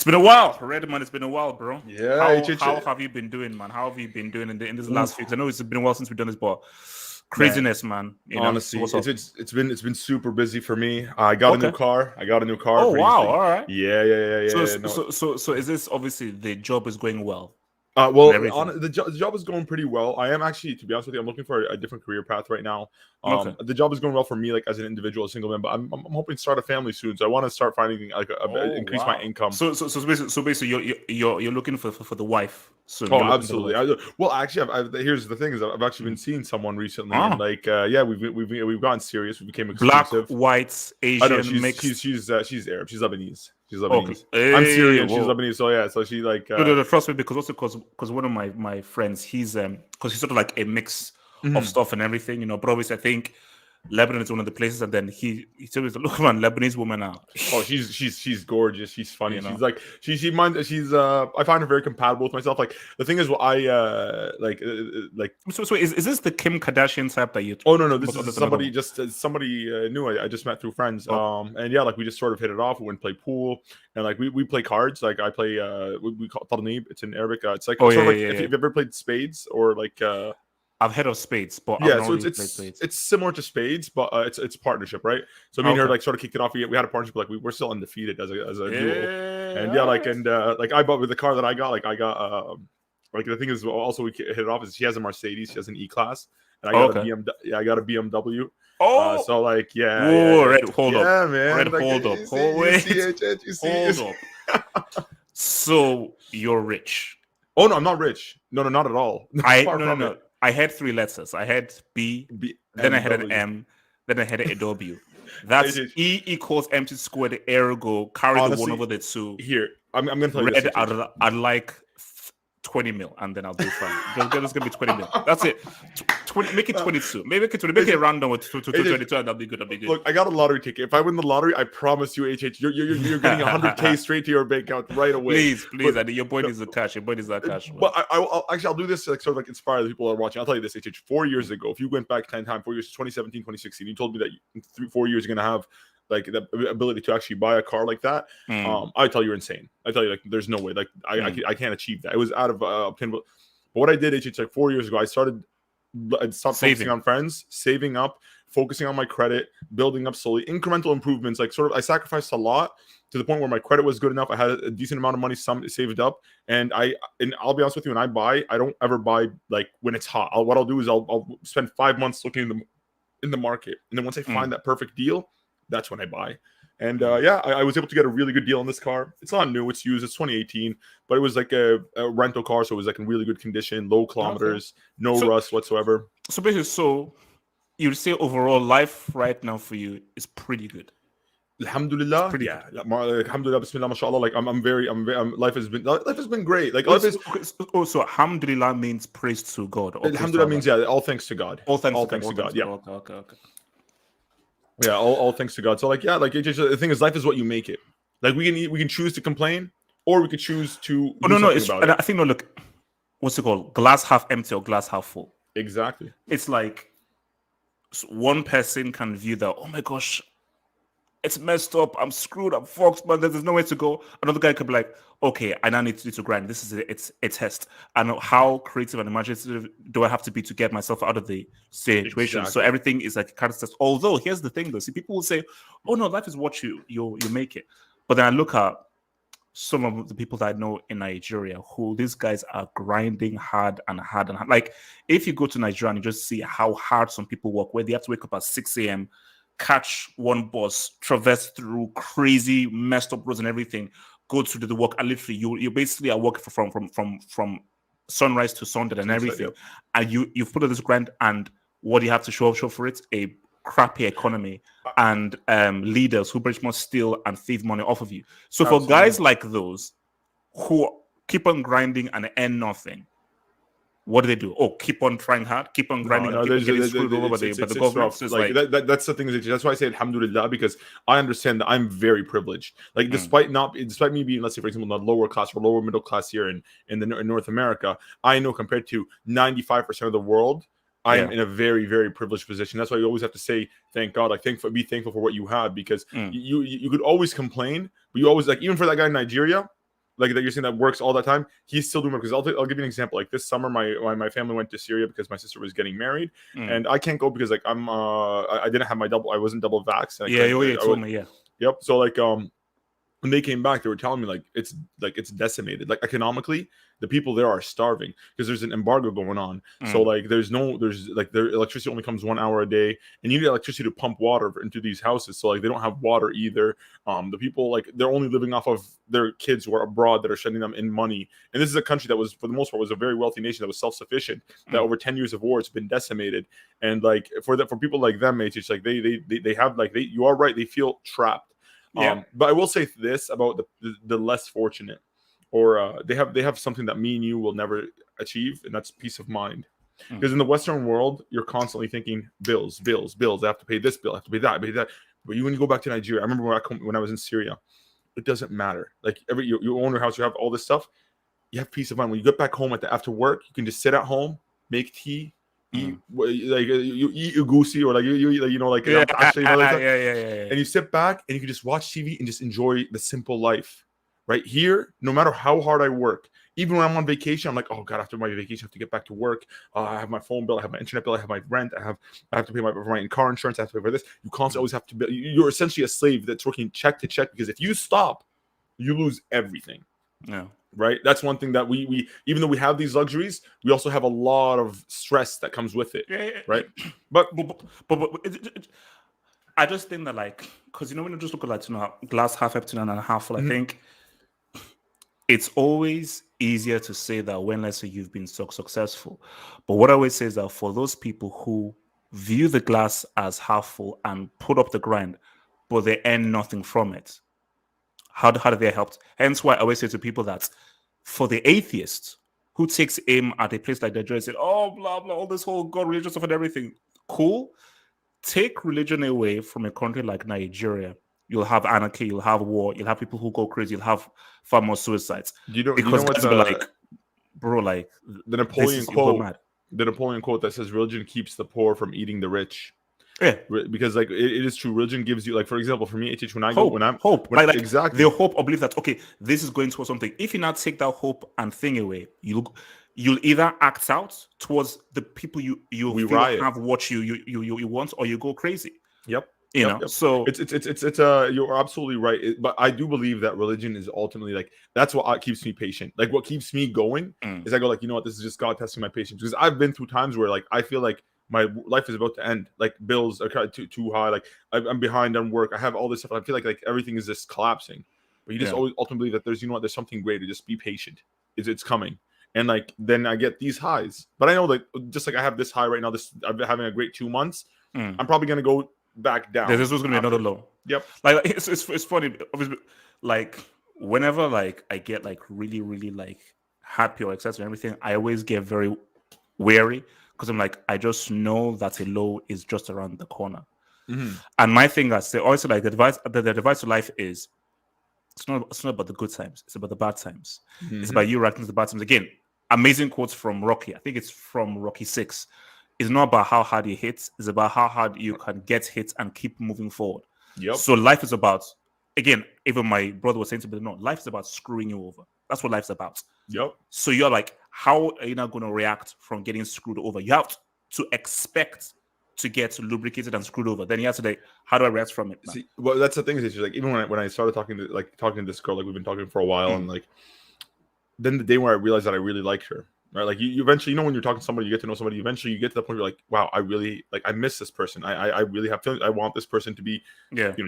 been a while, Redman. It's been a while, bro. Yeah, How have you been doing, man? How have you been doing in this last few? Because I know it's been a while since we've done this, but craziness, man. You know, honestly, what's up? it's been super busy for me. I got a new Okay. car. Oh wow! All right. Yeah. No, So is this obviously the job is going well and well, everything? the job is going pretty well. I am actually, to be honest with you, I'm looking for a different career path right now. Okay. The job is going well for me, like as an individual, a single man. But I'm hoping to start a family soon. So I want to start finding like increase my income. So basically, you're looking for the wife soon. Oh, You're looking for the absolutely. wife. Well, actually, here's the thing: is I've actually been seeing someone recently, and Ah, like, we've gotten serious. We became black, exclusive. white, I know Asian mixed. she's Arab. She's Lebanese. She's Okay. Lebanese. I'm Hey, Syrian. She's whoa. Lebanese. So yeah. So she like. No, trust me, because one of my friends, he's because he's sort of like a mix of Mhm. stuff and everything, But obviously, I think Lebanon is one of the places, and then he told me, "Look, man, Lebanese women are." Oh, she's gorgeous. She's funny. you know. She's like she minds. She's I find her very compatible with myself. Like the thing is, what I like. So is this the Kim Kardashian type that you? Oh no, this Oh, is that's another somebody one. just somebody new. I just met through friends. Oh, And yeah, like we just sort of hit it off. We went and play pool, and like we play cards. Like I play we call it Talnib. It's in Arabic. It's like oh sort yeah, of like yeah, if yeah. you've ever played spades or like I've heard of spades, but I've yeah, not so really played spades. it's similar to spades, but it's partnership, right? So me and her Okay. like sort of kicked it off. We had a partnership, like we're still undefeated as a duo, Yeah. and yeah, All like right. like I bought with the car that I got, like I got like the thing is also we hit it off is she has a Mercedes, she has an E class, and I got a Okay. BMW. Yeah, I got a BMW. Oh. So like Whoa. Red. Hold up. yeah, man. Red. Like Hold up. you Wait. see it, you see Hold it. up. So you're rich. Oh no, I'm not rich. No, not at all. Far from No. it. I had three letters. I had B, then I had an BMW. M, then I had a W. That's HH. E equals MC squared. Ergo, carry the one Honestly, over the two. here I'm gonna tell you this. Red. I'd like 20 mil, and then I'll do fine. There's gonna be 20 mil. That's it. 20. Make it 22. Maybe make it 20. Make it random with 22, and that'll be good. Look, I got a lottery ticket. If I win the lottery, I promise you, HH, you're getting 100K straight to your bank account right away. Please. I your boy needs the cash. Your boy needs that cash. Man. But I'll do this to like, sort of like inspire the people that are watching. I'll tell you this, HH. 4 years ago, if you went back 10 times, 4 years, 2017, 2016, you told me that in 4 years you're gonna have like the ability to actually buy a car like that. I tell you, you're insane. I tell you, like, there's no way. Like, I can't achieve that. It was out of obtainable. But what I did, HH, like 4 years ago, I stopped focusing on friends, saving up, focusing on my credit, building up slowly, incremental improvements. Like sort of, I sacrificed a lot to the point where my credit was good enough. I had a decent amount of money, some saved up, and I'll be honest with you, when I don't ever buy like when it's hot. What I'll do is I'll spend 5 months looking in the market, and then once I find that perfect deal, that's when I buy. And I was able to get a really good deal on this car. It's not new; it's used. It's 2018, but it was like a rental car, so it was like in really good condition, low kilometers, no rust whatsoever. So basically, you'd say overall life right now for you is pretty good. Alhamdulillah, yeah. Alhamdulillah, Bismillah, mashallah. Like life has been great. Like life is. So Alhamdulillah means praise to God. Alhamdulillah means all thanks to God. All thanks to God. Yeah. Okay. Yeah, all thanks to God. So like the thing is, life is what you make it. Like we can choose to complain, or we could choose to do something about it. I think look, what's it called? Glass half empty or glass half full. Exactly. It's like one person can view that. Oh my gosh, it's messed up. I'm screwed. I'm fucked, but there's nowhere to go. Another guy could be like, okay, I now need to grind. This is it's a test. And how creative and imaginative do I have to be to get myself out of the situation? Exactly. So everything is like a character test. Although here's the thing, though. See, people will say, "Oh no, life is what you make it." But then I look at some of the people that I know in Nigeria who these guys are grinding hard and hard and hard. Like if you go to Nigeria and you just see how hard some people work, where they have to wake up at 6 a.m., catch one bus, traverse through crazy messed up roads and everything, go to do the work, and literally you basically are working from sunrise to sundown and everything. And you've put on this grind, and what do you have to show for it? A crappy economy and leaders who pretty much steal and thieve money off of you. So for guys like those who keep on grinding and earn nothing, what do? Oh, keep on trying hard, keep on grinding, and keep on getting screwed over by the government. So like that's the thing. That's why I say alhamdulillah, because I understand that I'm very privileged. Like despite me being, let's say for example, not lower class or lower middle class here in North America, I know compared to 95% of the world, I'm in a very, very privileged position. That's why you always have to say thank God. Like be thankful for what you have, because you could always complain, but you always, like, even for that guy in Nigeria, like that you're saying that works all that time, he's still doing it. Because I'll give you an example. Like this summer, my family went to Syria because my sister was getting married, and I can't go because like I didn't have I wasn't double vaxxed. You told me, yeah. Yep. So like when they came back, they were telling me like it's decimated. Like economically, the people there are starving because there's an embargo going on. So like their electricity only comes 1 hour a day, and you need electricity to pump water into these houses. So like they don't have water either. The people like they're only living off of their kids who are abroad that are sending them in money. And this is a country that was for the most part was a very wealthy nation that was self-sufficient. That over 10 years of war, it's been decimated. And like for people like them, it's like they have like you are right. They feel trapped. Yeah. But I will say this about the less fortunate, or they have something that me and you will never achieve, and that's peace of mind. Because in the Western world, you're constantly thinking bills. I have to pay this bill. I have to pay that. But when you go back to Nigeria, I remember when I was in Syria, it doesn't matter. Like you own your house, you have all this stuff. You have peace of mind. When you get back home after work, you can just sit at home, make tea. You eat ugusi or and you sit back and you can just watch TV and just enjoy the simple life. Right here, no matter how hard I work, even when I'm on vacation, I'm like, oh god, after my vacation, I have to get back to work. I have my phone bill, I have my internet bill, I have my rent, I have to pay for my car insurance, I have to pay for this. You constantly always have to. You're essentially a slave that's working check to check, because if you stop, you lose everything. Yeah. Right. That's one thing that we even though we have these luxuries, we also have a lot of stress that comes with it. Yeah. Right. But I just think that like, because when you just look at like glass half empty and half full, I think it's always easier to say that when, let's say, you've been so successful. But what I always say is that for those people who view the glass as half full and put up the grind, but they earn nothing from it, how do they help? Hence why I always say to people that for the atheists who takes aim at a place like Nigeria and said, oh, blah, blah, all this whole God, religion stuff and everything, cool. Take religion away from a country like Nigeria, you'll have anarchy, you'll have war, you'll have people who go crazy, you'll have far more suicides. Because guys will be like, bro, like the Napoleon quote, that says religion keeps the poor from eating the rich. Yeah, because like it is true. Religion gives you, like, for example, for me, when I hope, go, when I'm hope, when, like exactly the hope or belief that okay, this is going towards something. If you now take that hope and thing away, you'll either act out towards the people you feel riot. Have what you want, or you go crazy. Yep. Yep. So it's you're absolutely right. But I do believe that religion is ultimately like that's what keeps me patient. Like what keeps me going is I go like, you know what, this is just God testing my patience, because I've been through times where like I feel like my life is about to end. Like bills are kind of too high. Like I'm behind on work. I have all this stuff. I feel like everything is just collapsing. But you just always ultimately believe that there's there's something greater. Just be patient. It's coming. And like then I get these highs. But I know that just like I have this high right now. I've been having a great 2 months. I'm probably gonna go back down. This was gonna be another low. Yep. Like it's funny. Obviously, like whenever like I get like really really like happy or excited and everything, I always get very wary. Because I'm like, I just know that a low is just around the corner. And my thing I say also like the advice to life is it's not about the good times, it's about the bad times. It's about you reacting to the bad times. Again, amazing quotes from Rocky. I think it's from Rocky 6. It's not about how hard you hit, it's about how hard you can get hit and keep moving forward. Yep. So life is about, again, even my brother was saying to me, no, life is about screwing you over. That's what life's about. Yep. So you're like, how are you not going to react from getting screwed over? You have to expect to get lubricated and screwed over. Then you have to like, how do I react from it? See, well, that's the thing is like even when I started talking to this girl, like we've been talking for a while, and like then the day where I realized that I really liked her, right? Like you eventually, when you're talking to somebody, you get to know somebody. Eventually, you get to the point where you're like, wow, I really I miss this person. I really have feelings. I want this person to be,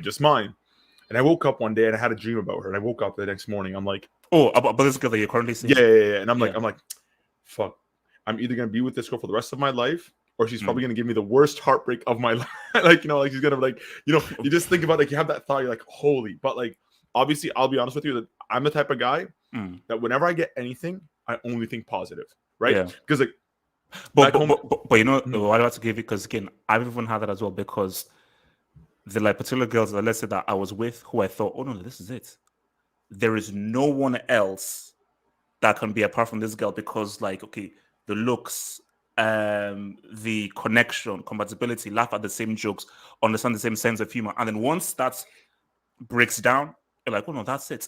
just mine. And I woke up one day and I had a dream about her. And I woke up the next morning. I'm like, oh, about this girl that you're currently seeing? Yeah. And I'm like, fuck. I'm either gonna be with this girl for the rest of my life, or she's probably gonna give me the worst heartbreak of my life. Like she's gonna you just think about you have that thought. You're like, holy. But like, obviously, I'll be honest with you that I'm the type of guy that whenever I get anything, I only think positive, right? Yeah. Because like, but what I have to give it, because again, I've even had that as well, because the like particular girls that let's say that I was with, who I thought, oh no, this is it. There is no one else that can be apart from this girl, because like, okay, the looks, the connection, compatibility, laugh at the same jokes, understand the same sense of humor. And then once that breaks down, you're like, oh no, that's it.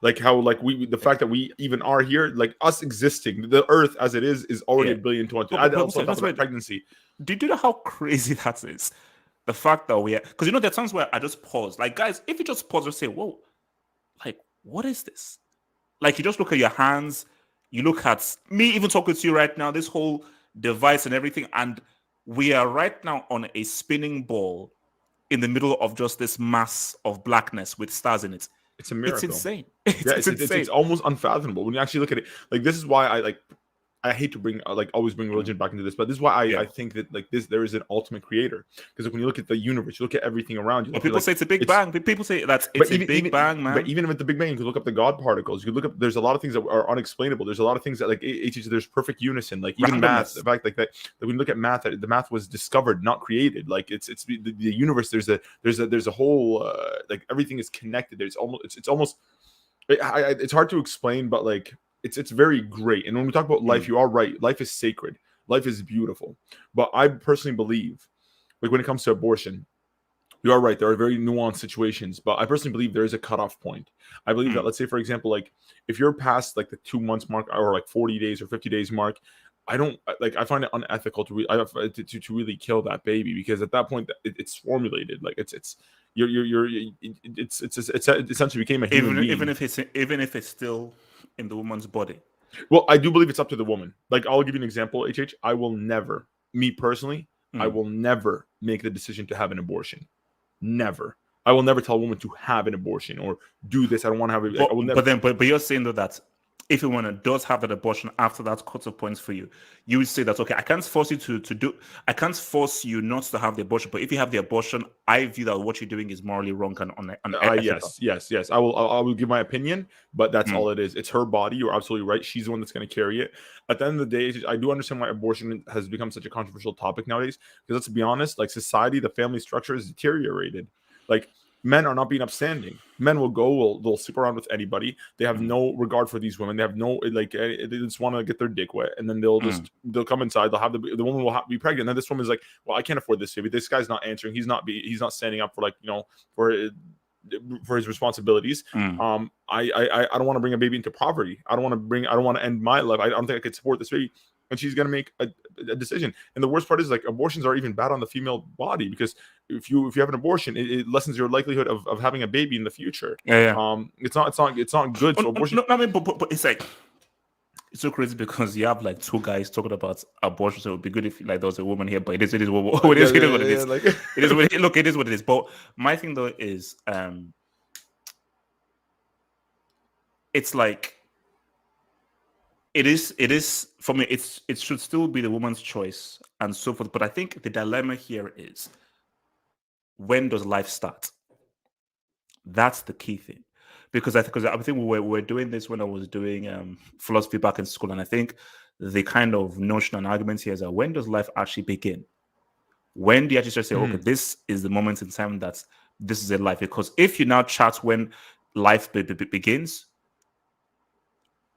like how like the fact that we even are here, like us existing, the Earth as it is already Yeah. a billion to one. But Also, that's why. pregnancy. Do you know how crazy that is? The fact that we are, because there are times where I just pause. Like, guys, if you just pause and say, "Whoa, like, what is this?" Like, you just look at your hands, you look at me even talking to you right now, this whole device and everything, and we are right now on a spinning ball in the middle of just this mass of blackness with stars in it. It's a It's miracle. insane. Yeah, It's insane. it's almost unfathomable when you actually look at it. Like, this is why I hate to bring always bring religion back into this, but this is why I think that there is an ultimate creator. Because when you look at the universe, you look at everything around you. But people say it's a big bang. People say it's a big bang, man. But even with the Big Bang, you can look up the God particles. You can look up. There's a lot of things that are unexplainable. There's a lot of things that there's perfect unison. Like even math. The fact that when you look at math, the math was discovered, not created. Like it's the universe. There's a whole everything is connected. It's almost it's hard to explain, but it's very great. And when we talk about life, you are right. Life is sacred. Life is beautiful. But I personally believe, when it comes to abortion, you are right. There are very nuanced situations, but I personally believe there is a cutoff point. I believe that, let's say, for example, if you're past the 2 months mark or 40 days or 50 days mark, I I find it unethical to really kill that baby, because at that point it's formulated. It's essentially became a human being. Even if it's still in the woman's body. Well, I do believe it's up to the woman. I'll give you an example, HH. I will never, me personally, I will never make the decision to have an abortion. Never. I will never tell a woman to have an abortion or do this. I don't want to have it. I will never. But you're saying though that if a woman does have an abortion after that cut off points for you, you would say that, okay, I can't force you I can't force you not to have the abortion, but if you have the abortion, I view that what you're doing is morally wrong and unethical. Yes. I will give my opinion, but that's all it is. It's her body. You're absolutely right. She's the one that's going to carry it. At the end of the day, I do understand why abortion has become such a controversial topic nowadays, because let's be honest, society, the family structure is deteriorated. Men are not being upstanding. Men they'll sleep around with anybody. They have no regard for these women. They have no they just want to get their dick wet, and then they'll come inside. They'll have the woman will be pregnant. And then this woman is like, well, I can't afford this baby. This guy's not answering. He's not standing up for for his responsibilities. I don't want to bring a baby into poverty. I don't want to end my life. I don't think I could support this baby. And she's going to make a decision. And the worst part is abortions are even bad on the female body, because if you have an abortion, it lessens your likelihood of having a baby in the future. It's not good. So abortion. No, I mean, but it's it's so crazy, because you have two guys talking about abortion. So it would be good if there was a woman here, but it is what it is. It is what it is. Look, it is what it is. But my thing though is, it's it is for me. It should still be the woman's choice and so forth. But I think the dilemma here is, when does life start? That's the key thing, because I think we were doing this when I was doing philosophy back in school, and I think the kind of notion and arguments here is that, when does life actually begin? When do you actually say, okay, this is the moment in time that this is a life? Because if you now chart when life begins,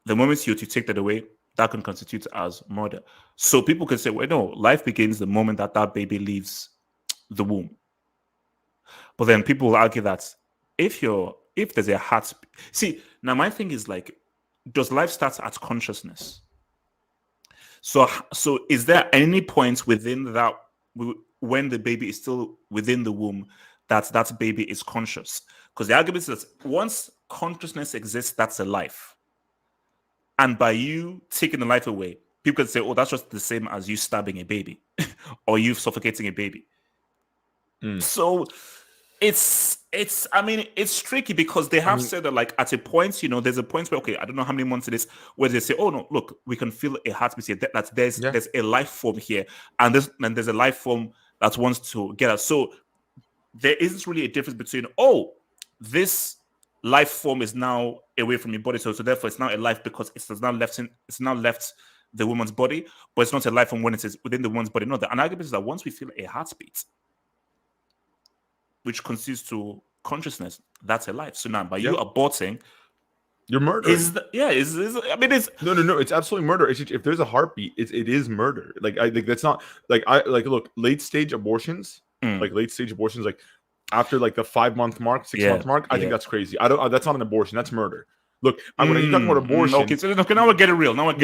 the moment you take that away, that can constitute as murder. So people can say, well, no, life begins the moment that baby leaves the womb. But then people will argue that if there's a heart, see, now my thing is does life start at consciousness? So is there any point within that, when the baby is still within the womb, that baby is conscious? Because the argument is that once consciousness exists, that's a life. And by you taking the life away, people can say, oh, that's just the same as you stabbing a baby or you suffocating a baby. So it's tricky, because they have said that at a point, there's a point where, okay, I don't know how many months it is, where they say, oh no, look, we can feel a heartbeat here. That there's a life form here, and there's a life form that wants to get us. So there isn't really a difference between, oh, this life form is now away from your body, so therefore it's now a life because it's now left the woman's body, but it's not a life form when it is within the woman's body. No, the argument is that once we feel a heartbeat, which constitutes to consciousness, that's a life. So now by you aborting, you're murdering. It's no, it's absolutely murder. If there's a heartbeat, it is murder. I think that's not look, late stage abortions, after the 5 month mark, 6 month mark, I think that's crazy. That's not an abortion. That's murder. Look, when you're talking about abortion, okay, now we're getting real. I'm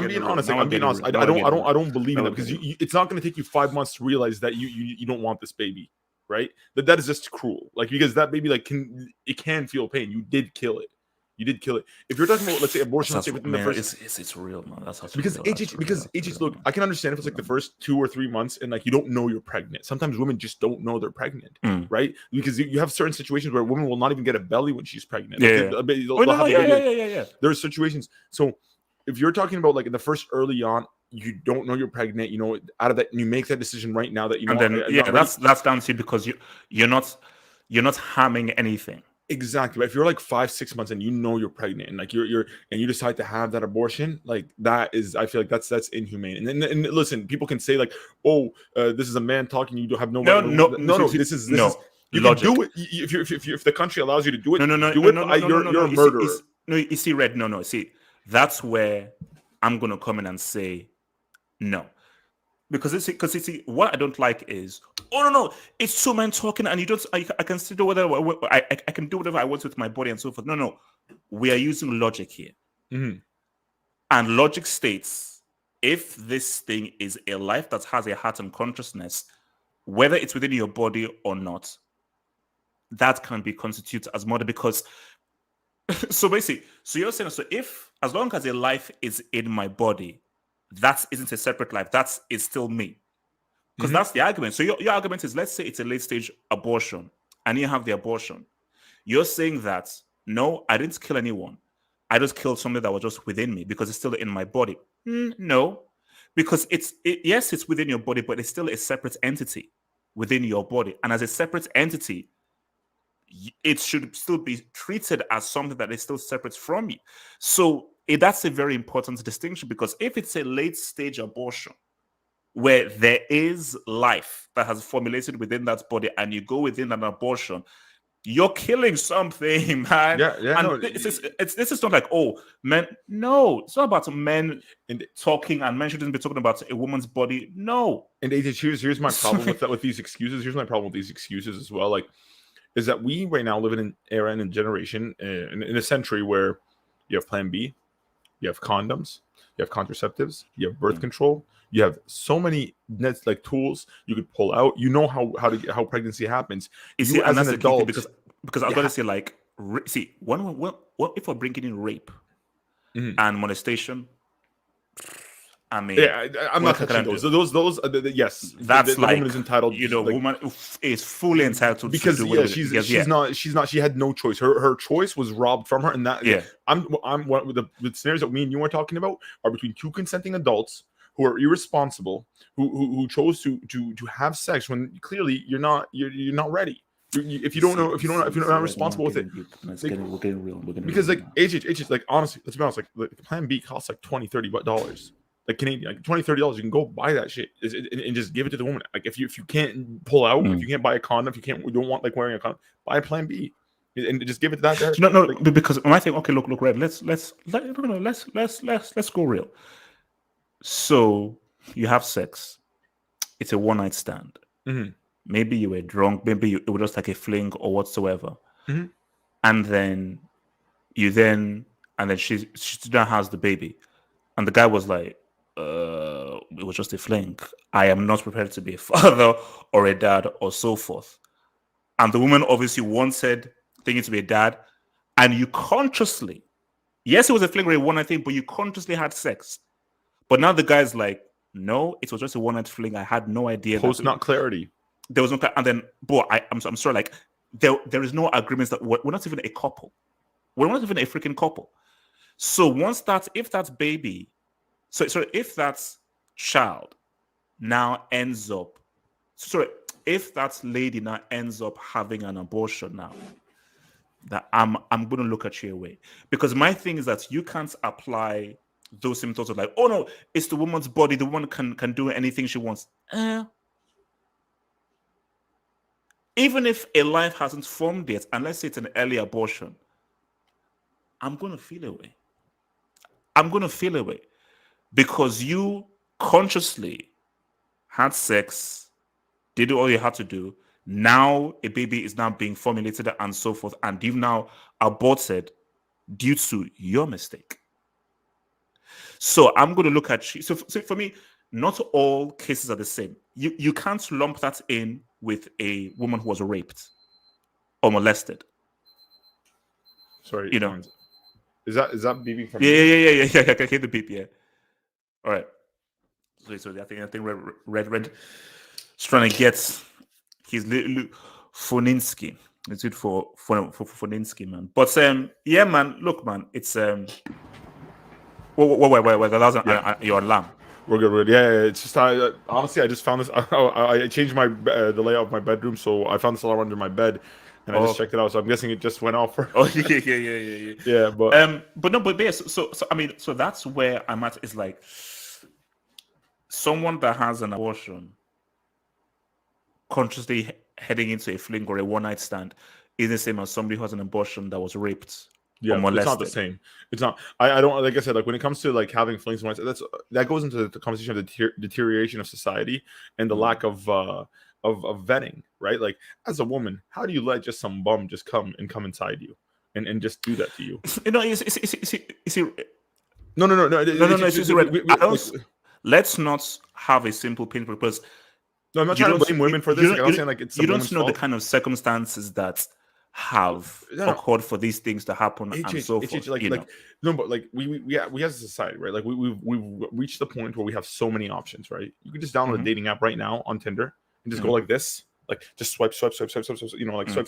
being honest. I don't believe in that, because it's not going to take you 5 months to realize that you don't want this baby, right? That is just cruel. Because that baby can feel pain. You did kill it. You did kill it. If you're talking about, let's say, abortion, let's say That's, within the man, first, it's real, man. That's actually because real. HH, That's because real, HH, look, man. I can understand if it's like the first 2 or 3 months and like you don't know you're pregnant. Sometimes women just don't know they're pregnant, right? Because you have certain situations where a woman will not even get a belly when she's pregnant. Yeah. They'll have a baby. Yeah. There are situations. So if you're talking about like in the first early on, you don't know you're pregnant, you know, out of that, you make that decision right now that you know. And then that's down to you because you're not harming anything. Exactly. But if you're like 5-6 months and you know you're pregnant and like you're and you decide to have that abortion, like that is, I feel like that's inhumane. And listen, people can say like, oh, this is a man talking. You don't have no. This is you logic. Can do it if the country allows you to do it. No. You're a murderer. You see, Red. No. See, that's where I'm gonna come in and say no. Because you see, what I don't like is, oh no, it's two men talking, and you don't. I can still do whatever I can do whatever I want with my body and so forth. No, we are using logic here, and logic states if this thing is a life that has a heart and consciousness, whether it's within your body or not, that can be constituted as murder. Because so basically, so you're saying, so if as long as a life is in my body, that isn't a separate life. That is still me. Because that's the argument. So your argument is, let's say it's a late stage abortion and you have the abortion. You're saying that, no, I didn't kill anyone. I just killed something that was just within me because it's still in my body. No, because yes, it's within your body, but it's still a separate entity within your body. And as a separate entity, it should still be treated as something that is still separate from you. So that's a very important distinction, because if it's a late stage abortion where there is life that has formulated within that body and you go within an abortion, you're killing something, man. And this is not like, oh, men. No, it's not about men talking, and men shouldn't be talking about a woman's body. No. And here's my problem with these excuses. Here's my problem with these excuses as well. Like, is that we right now live in an era and a generation in a century where you have Plan B, you have condoms, you have contraceptives, you have birth control, you have so many like tools you could pull out. You know how pregnancy happens. You see, as an adult, because I've got to say, like, see, if we're bringing in rape and molestation, I mean, I'm not touching those. Those, yes, that's the like, woman is entitled. Woman is fully entitled because to do she's not. She had no choice. Her choice was robbed from her, and that I'm what the scenarios that me and you are talking about are between two consenting adults who are irresponsible, who chose to have sex when clearly you're not ready. If you're not responsible with it, we're getting real. Because like HH, like honestly, let's be honest, like Plan B costs like $20-$30. Like Canadian, like $20-$30, you can go buy that shit and just give it to the woman. Like if you can't pull out, if you can't buy a condom, if you don't want like wearing a condom, buy a Plan B and just give it to that. No, like, because when I think, okay, look, Red, let's go real. So you have sex, it's a one night stand. Maybe you were drunk, maybe it was just like a fling or whatsoever, and then she now has the baby, and the guy was like, it was just a fling. I am not prepared to be a father or a dad or so forth. And the woman obviously wanted thinking to be a dad, and you consciously, yes, it was a fling or a one night thing, but you consciously had sex. But now the guy's like, no, it was just a one night fling. I had no idea. Not clarity. There was no, and then, boy, I'm sorry, like there is no agreements that we're not even a couple. We're not even a freaking couple. So if that child now ends up, if that lady now ends up having an abortion now, that I'm going to look at you away, because my thing is that you can't apply those symptoms of like, oh no, it's the woman's body. The woman can do anything she wants. Even if a life hasn't formed yet, and let's say it's an early abortion, I'm going to feel away. I'm going to feel away because you consciously had sex, did all you had to do. Now a baby is now being formulated and so forth, and you've now aborted due to your mistake. So I'm going to look at you. So for me, not all cases are the same. You can't lump that in with a woman who was raped or molested. Sorry, Is that beeping from Yeah, me? yeah. I can hear the beep. Yeah. All right. So I think Red is trying to get his little Foninsky. It's good for Foninsky, man. But yeah, man. Look, man. It's wait. That wasn't your alarm. We're good. Yeah. It's just honestly, I just found this. I changed my the layout of my bedroom, so I found this alarm under my bed, and I just checked it out. So I'm guessing it just went off. Oh yeah. Yeah, but yeah. So I mean, so that's where I'm at. Is like someone that has an abortion consciously heading into a fling or a one night stand is the same as somebody who has an abortion that was raped. yeah, it's not the same. It's not. I don't like I said, like when it comes to like having flings, that goes into the conversation of the deterioration of society and the lack of vetting, right? Like as a woman, how do you let just some bum just come inside you and just do that to you? You know, No. Let's not have a simple pinpoint because no, I'm not trying to blame women for this. Like, I'm not saying like it's you don't know the kind of circumstances that have occurred for these things to happen and so forth. No, but like we as a society, right? Like we've reached the point where we have so many options, right? You can just download a dating app right now on Tinder and just go like this. Like just swipe, you know, like swipe,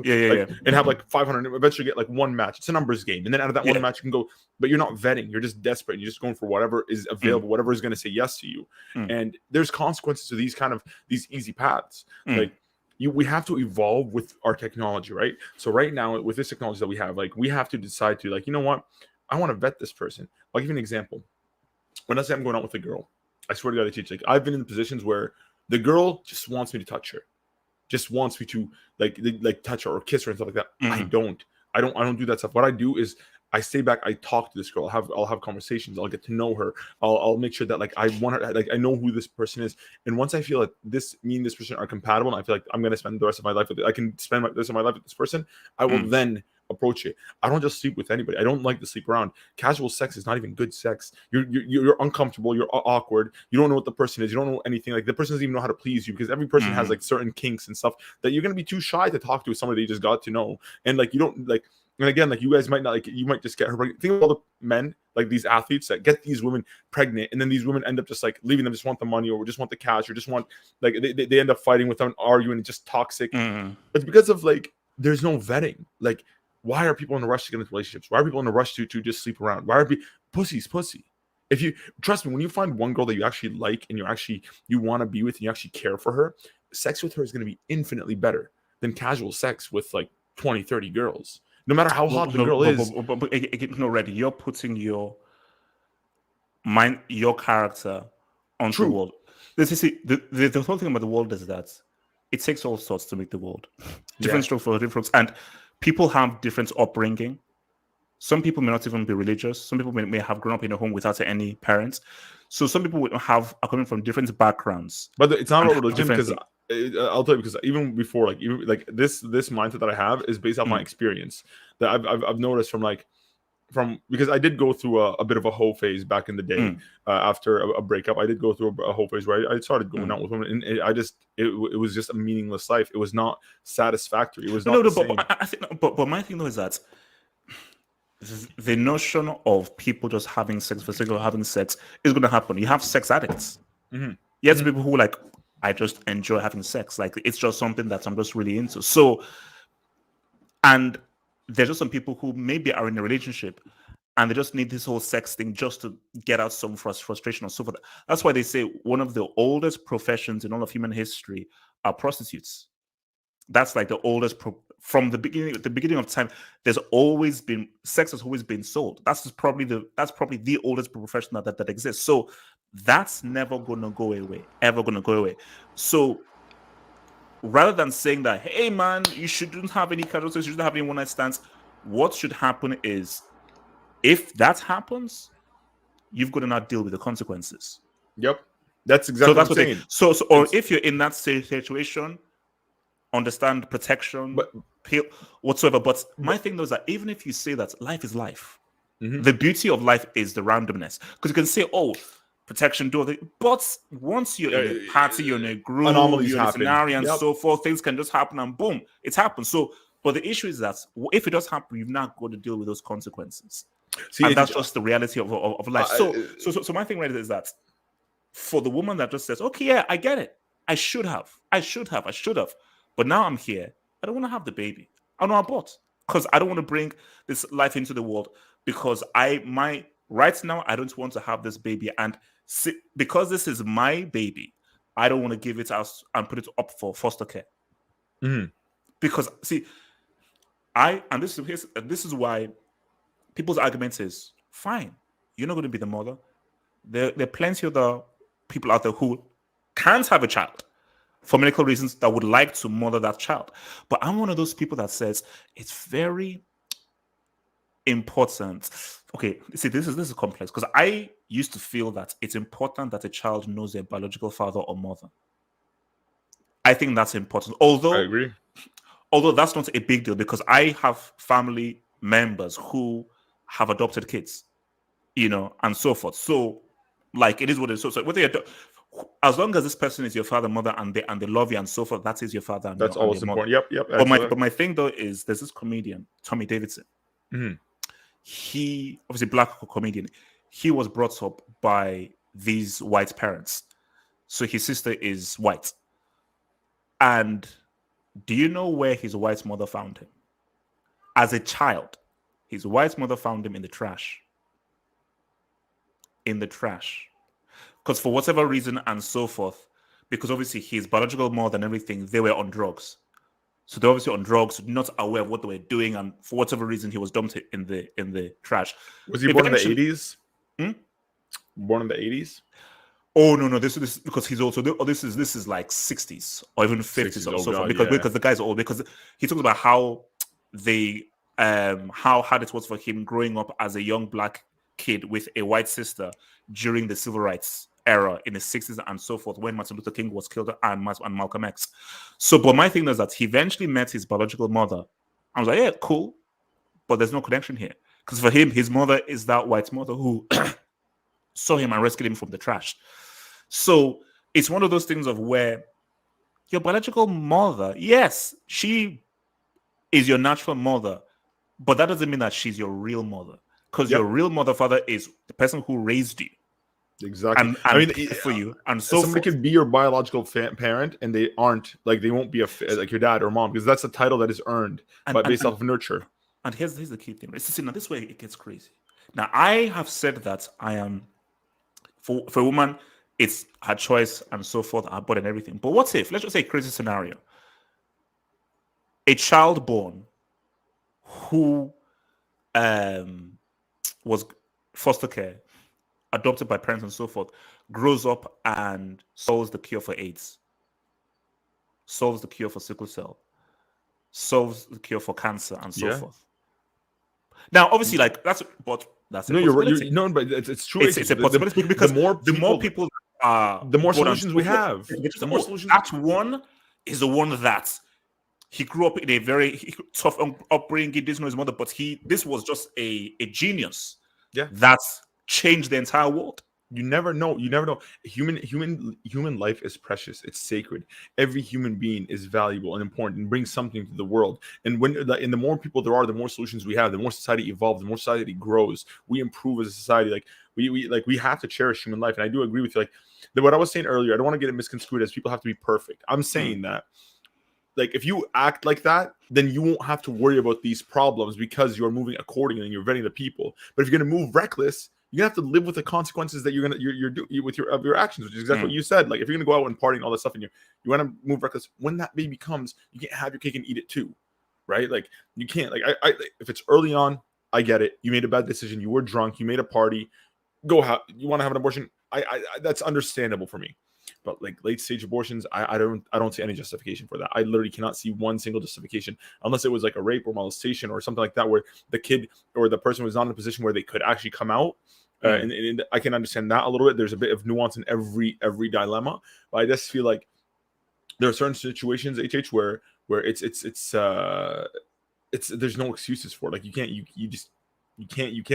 yeah. And have like 500, eventually get like one match. It's a numbers game. And then out of that one match, you can go, but you're not vetting. You're just desperate. You're just going for whatever is available, whatever is going to say yes to you. And there's consequences to these easy paths. Like we have to evolve with our technology, right? So right now with this technology that we have, like we have to decide to like, you know what? I want to vet this person. I'll give you an example. When I say I'm going out with a girl, I swear to God, I teach, like I've been in positions where the girl just wants me to touch her. Just wants me to like touch her or kiss her and stuff like that. I don't do that stuff. What I do is I stay back. I talk to this girl. I'll have conversations. I'll get to know her. I'll make sure that like I want her. Like I know who this person is. And once I feel like this person are compatible, and I feel like I'm gonna spend the rest of my life with it. I can spend the rest of my life with this person. I will then approach it. I don't just sleep with anybody. I don't like to sleep around. Casual sex is not even good sex. You're uncomfortable. You're awkward. You don't know what the person is. You don't know anything. Like the person doesn't even know how to please you because every person has like certain kinks and stuff that you're gonna be too shy to talk to somebody that you just got to know. And like you don't like. And again, like you guys might not like. You might just get her. Think of all the men, like these athletes that get these women pregnant, and then these women end up just like leaving them. Just want the money, or just want the cash, or just want like they end up fighting without arguing and just toxic. It's because of like there's no vetting. Like why are people in a rush to get into relationships? Why are people in a rush to just sleep around? Why are pussy's pussy? If you trust me, when you find one girl that you actually like and you want to be with and you actually care for her, sex with her is going to be infinitely better than casual sex with like 20, 30 girls. No matter how hot the girl is. But already, you're putting your mind, your character onto the world. The whole thing about the world is that it takes all sorts to make the world. Different strokes for different folks. And people have different upbringing. Some people may not even be religious. Some people may have grown up in a home without any parents. So some people are coming from different backgrounds. But it's not about religion because I'll tell you, because even before, like this mindset that I have is based on my experience that I've noticed from because I did go through a bit of a hoe phase back in the day after a breakup. I did go through a hoe phase where I started going out with women, and it was just a meaningless life. It was not satisfactory. It was not the same. But my thing though is that the notion of people just having sex for sake of having sex is going to happen. You have sex addicts. You have people who like, I just enjoy having sex. Like it's just something that I'm just really into. So, and there's just some people who maybe are in a relationship and they just need this whole sex thing just to get out some frustration or so forth. That's why they say one of the oldest professions in all of human history are prostitutes. That's like the oldest from the beginning of time. There's always been sex has always been sold. That's probably the oldest profession that exists. So that's never gonna go away, ever gonna go away. So rather than saying that, hey man, you shouldn't have any casual sex, you shouldn't have any one night stands, what should happen is, if that happens, you've got to not deal with the consequences. Yep, that's exactly what I'm saying. So, or if you're in that situation, understand protection, whatsoever. But my thing though is that even if you say that life is life, the beauty of life is the randomness. Because you can say, oh, protection, but once you're in a party, you're in a group, anomalies you're in a scenario and so forth, things can just happen and boom, it's happened. So, but the issue is that if it does happen, you've not got to deal with those consequences. See, and that's just the reality of life. uh, So my thing right is that for the woman that just says, okay, yeah, I get it. I should have. But now I'm here. I don't want to have the baby. I don't abort because I don't want to bring this life into the world because right now I don't want to have this baby, and because this is my baby, I don't want to give it out and put it up for foster care. Mhm. Because see, this is why people's argument is fine. You're not going to be the mother. There are plenty of other people out there who can't have a child for medical reasons that would like to mother that child. But I'm one of those people that says it's very important. Okay, see, this is complex because I used to feel that it's important that a child knows their biological father or mother. I think that's important. I agree. Although that's not a big deal because I have family members who have adopted kids, and so forth. So, like, it is what it is. So whether as long as this person is your father, mother, and they love you and so forth, that is your father. And that's always important. Yep. But my thing though is there's this comedian, Tommy Davidson. Mm-hmm. He obviously black comedian. He was brought up by these white parents, so his sister is white. And do you know where his white mother found him? As a child, his white mother found him in the trash. Because for whatever reason and so forth, because obviously his biological mother and everything, they were on drugs. So they're obviously on drugs, not aware of what they were doing, and for whatever reason, he was dumped in the trash. Was he born in the 80s? Born in the 80s? Oh no! This is because he's also this is like 60s or even 50s or so forth. Because the guy's old. Because he talks about how how hard it was for him growing up as a young black kid with a white sister during the civil rights era in the 60s and so forth, when Martin Luther King was killed and Malcolm X. So, but my thing is that he eventually met his biological mother. I was like, yeah, cool, but there's no connection here because for him, his mother is that white mother who saw him and rescued him from the trash. So it's one of those things of where your biological mother, yes, she is your natural mother, but that doesn't mean that she's your real mother. Because your real mother, father is the person who raised you. Exactly. And I mean, for you. And so somebody could be your biological parent and they aren't, like, they won't be like your dad or mom, because that's a title that is earned based off of nurture. And here's the key thing. See, now this way it gets crazy. Now, I have said that I am, for a woman, it's her choice and so forth, her body and everything. But what if, let's just say a crazy scenario, a child born who was foster care, adopted by parents and so forth, grows up and solves the cure for AIDS, solves the cure for sickle cell, solves the cure for cancer and so forth. Now, obviously, like that's a no, you're no, but it's true. It's a possibility because the more people the more solutions we have. The more solutions. That one is the one that he grew up in a very tough upbringing. He didn't know his mother, but this was just a genius. Yeah, that's changed the entire world. You never know. Human life is precious. It's sacred. Every human being is valuable and important and brings something to the world. And the more people there are, the more solutions we have. The more society evolves. The more society grows. We improve as a society. Like we have to cherish human life. And I do agree with you. Like what I was saying earlier, I don't want to get it misconstrued as people have to be perfect. I'm saying that, like, if you act like that, then you won't have to worry about these problems because you're moving accordingly and you're vetting the people. But if you're going to move reckless, you have to live with the consequences that you're with your actions, which is exactly what you said. Like, if you're gonna go out and party and all that stuff, and you want to move reckless, when that baby comes, you can't have your cake and eat it too, right? Like, you can't. Like, I if it's early on, I get it. You made a bad decision. You were drunk. You made a party. You want to have an abortion. I that's understandable for me. But like late stage abortions, I don't see any justification for that. I literally cannot see one single justification unless it was like a rape or molestation or something like that, where the kid or the person was not in a position where they could actually come out. And I can understand that a little bit. There's a bit of nuance in every dilemma, but I just feel like there are certain situations, where it's there's no excuses for it. Like you can't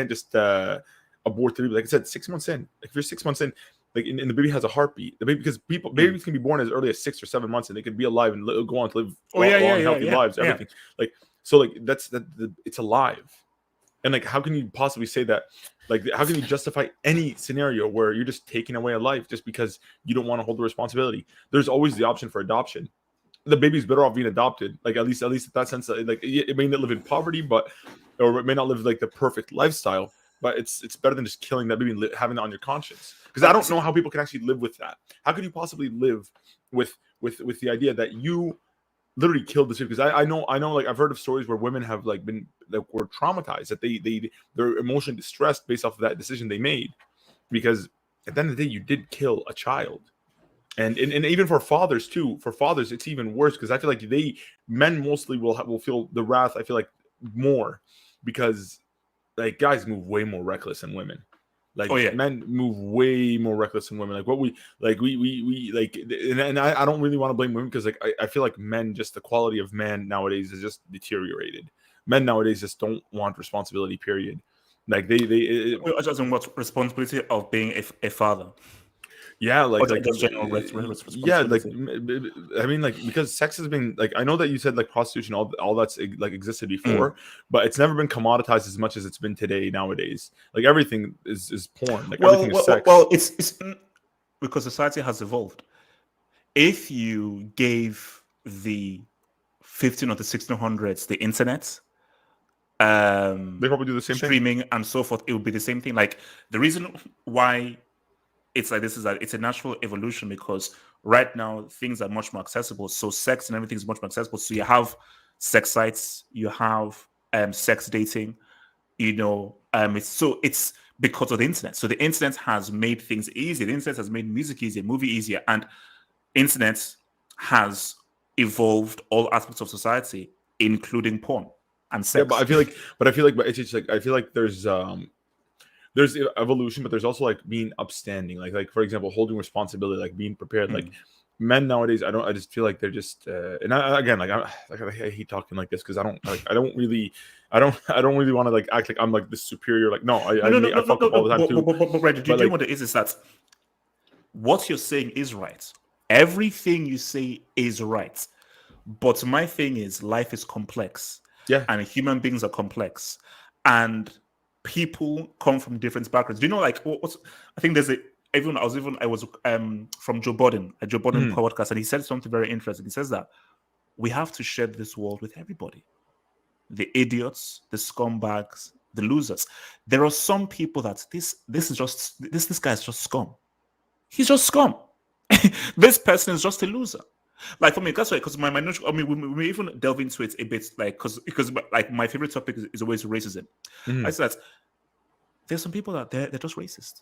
just abort the baby. Like I said, 6 months in. Like if you're 6 months in, like and the baby has a heartbeat. Because babies can be born as early as 6 or 7 months, and they could be alive and go on to live long, healthy lives. Everything like so, like it's alive. And like, how can you possibly say that? Like, how can you justify any scenario where you're just taking away a life just because you don't want to hold the responsibility? There's always the option for adoption. The baby's better off being adopted. Like, at least in that sense, like it may not live in poverty, or it may not live like the perfect lifestyle, but it's better than just killing that baby and having it on your conscience. Because I don't know how people can actually live with that. How can you possibly live with the idea that you literally killed this baby? Because I know, like, I've heard of stories where women have like been, like, were traumatized, that they're emotionally distressed based off of that decision they made, because at the end of the day, you did kill a child. And even for fathers too, it's even worse, because I feel like men mostly will feel the wrath, I feel like, more, because like guys move way more reckless than women. Like, men move way more reckless than women. Like, what we like, and I don't really want to blame women, because like I feel like men, just the quality of man nowadays is just deteriorated. Men nowadays just don't want responsibility, period. Like they what responsibility of being a father. Yeah, like general yeah, like, I mean, like, because sex has been, like, I know that you said like prostitution, all that's like existed before, but it's never been commoditized as much as it's been today nowadays. Like, everything is porn. Like, everything is sex. Well, it's because society has evolved. If you gave the 15 or the 1600s the internet, they probably do the same streaming thing, and so forth, it would be the same thing. Like, the reason why it's like this is that it's a natural evolution, because right now things are much more accessible. So sex and everything is much more accessible. So you have sex sites, you have sex dating, it's because of the internet. So the internet has made things easier. The internet has made music easier, movie easier, and internet has evolved all aspects of society, including porn and sex. Yeah, but I feel like, but it's just like, I feel like there's evolution, but there's also like being upstanding, like for example, holding responsibility, like being prepared. Like, men nowadays, I just feel like they're just and I hate talking like this, because I don't really want to like act like I'm like this superior. Like, no, I fuck up all the time too. But Reggie, do you know what it is that what you're saying is right. Everything you say is right. But my thing is, life is complex. Yeah. And human beings are complex. And people come from different backgrounds. Do you know, like, I think there's I was from Joe Budden, a Joe Budden podcast, and he said something very interesting. He says that we have to share this world with everybody. The idiots, the scumbags, the losers. There are some people that this guy is just scum. He's just scum. This person is just a loser. Like, for me, that's why, because my notion, I mean, we even delve into it a bit, like, because like my favorite topic is always racism. I said that there's some people that they're just racist.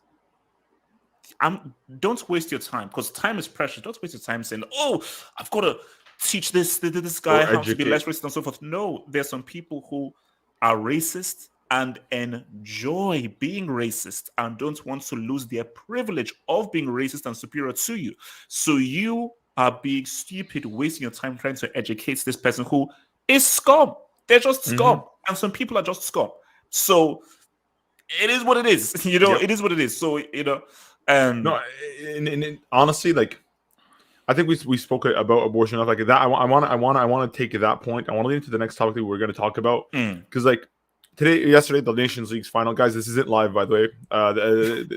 Don't waste your time, because time is precious. Don't waste your time saying, "Oh, I've got to teach this guy how to be less racist and so forth." No, there's some people who are racist and enjoy being racist and don't want to lose their privilege of being racist and superior to you. So you are being stupid, wasting your time trying to educate this person who is scum. They're just scum. And some people are just scum. So it is what it is. It is what it is. So, no, and honestly, like, I think we spoke about abortion enough. Like that, I want to take that point. I want to lead into the next topic that we're going to talk about, because like yesterday, the Nations League's final, guys. This isn't live, by the way.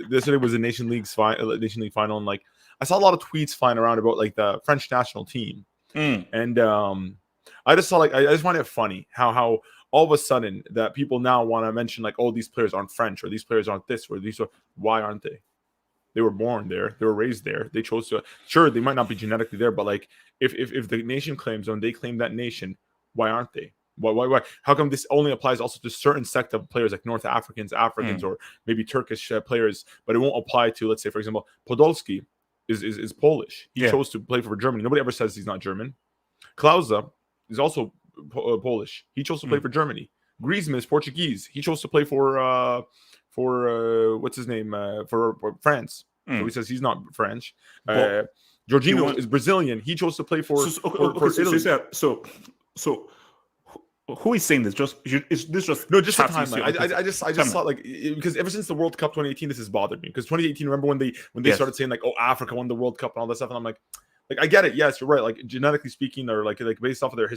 Yesterday was the Nation League final, and like, I saw a lot of tweets flying around about like the French national team, and I just saw, like, I just find it funny how all of a sudden that people now want to mention, like, oh, these players aren't French, or these players aren't this, or these are. Why aren't they? They were born there. They were raised there. They chose to. Sure, they might not be genetically there, but like, if the nation claims them, they claim that nation. Why aren't they? Why? How come this only applies also to certain sect of players, like North Africans, or maybe Turkish players, but it won't apply to, let's say, for example, Podolski is Polish. He chose to play for Germany. Nobody ever says he's not German. Klausa is also Polish. He chose to play for Germany. Griezmann is Portuguese. He chose to play for what's his name, for France. So he says he's not French. Jorginho is Brazilian. He chose to play for Italy. So who is saying this? Just is this just no? Just a timeline. I just thought, like, because ever since the World Cup 2018, this has bothered me. Because 2018, remember when they started saying, like, oh, Africa won the World Cup and all that stuff, and I'm like, like I get it. Yes, you're right. Like genetically speaking, or like based off of their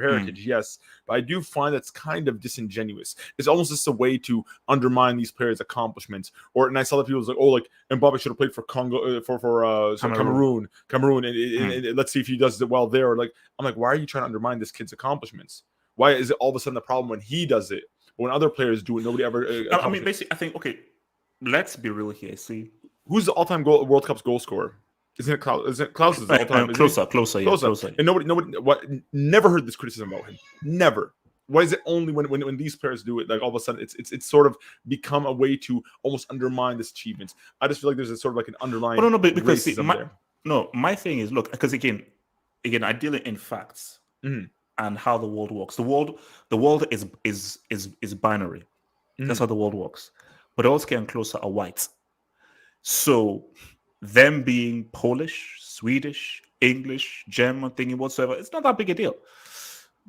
heritage, yes. But I do find that's kind of disingenuous. It's almost just a way to undermine these players' accomplishments. And I saw that people was like, oh, like Mbappe should have played for Congo, Cameroon, and let's see if he does it well there. Like I'm like, why are you trying to undermine this kid's accomplishments? Why is it all of a sudden the problem when he does it? But when other players do it, nobody ever. I mean, basically, I think okay. Let's be real here. See, who's the all-time World Cup's goal scorer? Isn't it Klaus? Isn't Klaus is all-time? Closer. And nobody. What? Never heard this criticism about him. Never. Why is it only when these players do it, like all of a sudden it's sort of become a way to almost undermine this achievement? I just feel like there's a sort of like an underlying. No, because see, my thing is, look, because again, I deal in facts and how the world works. The world is binary. That's how the world works. But those getting closer are white. So them being Polish, Swedish, English, German, thingy whatsoever, it's not that big a deal.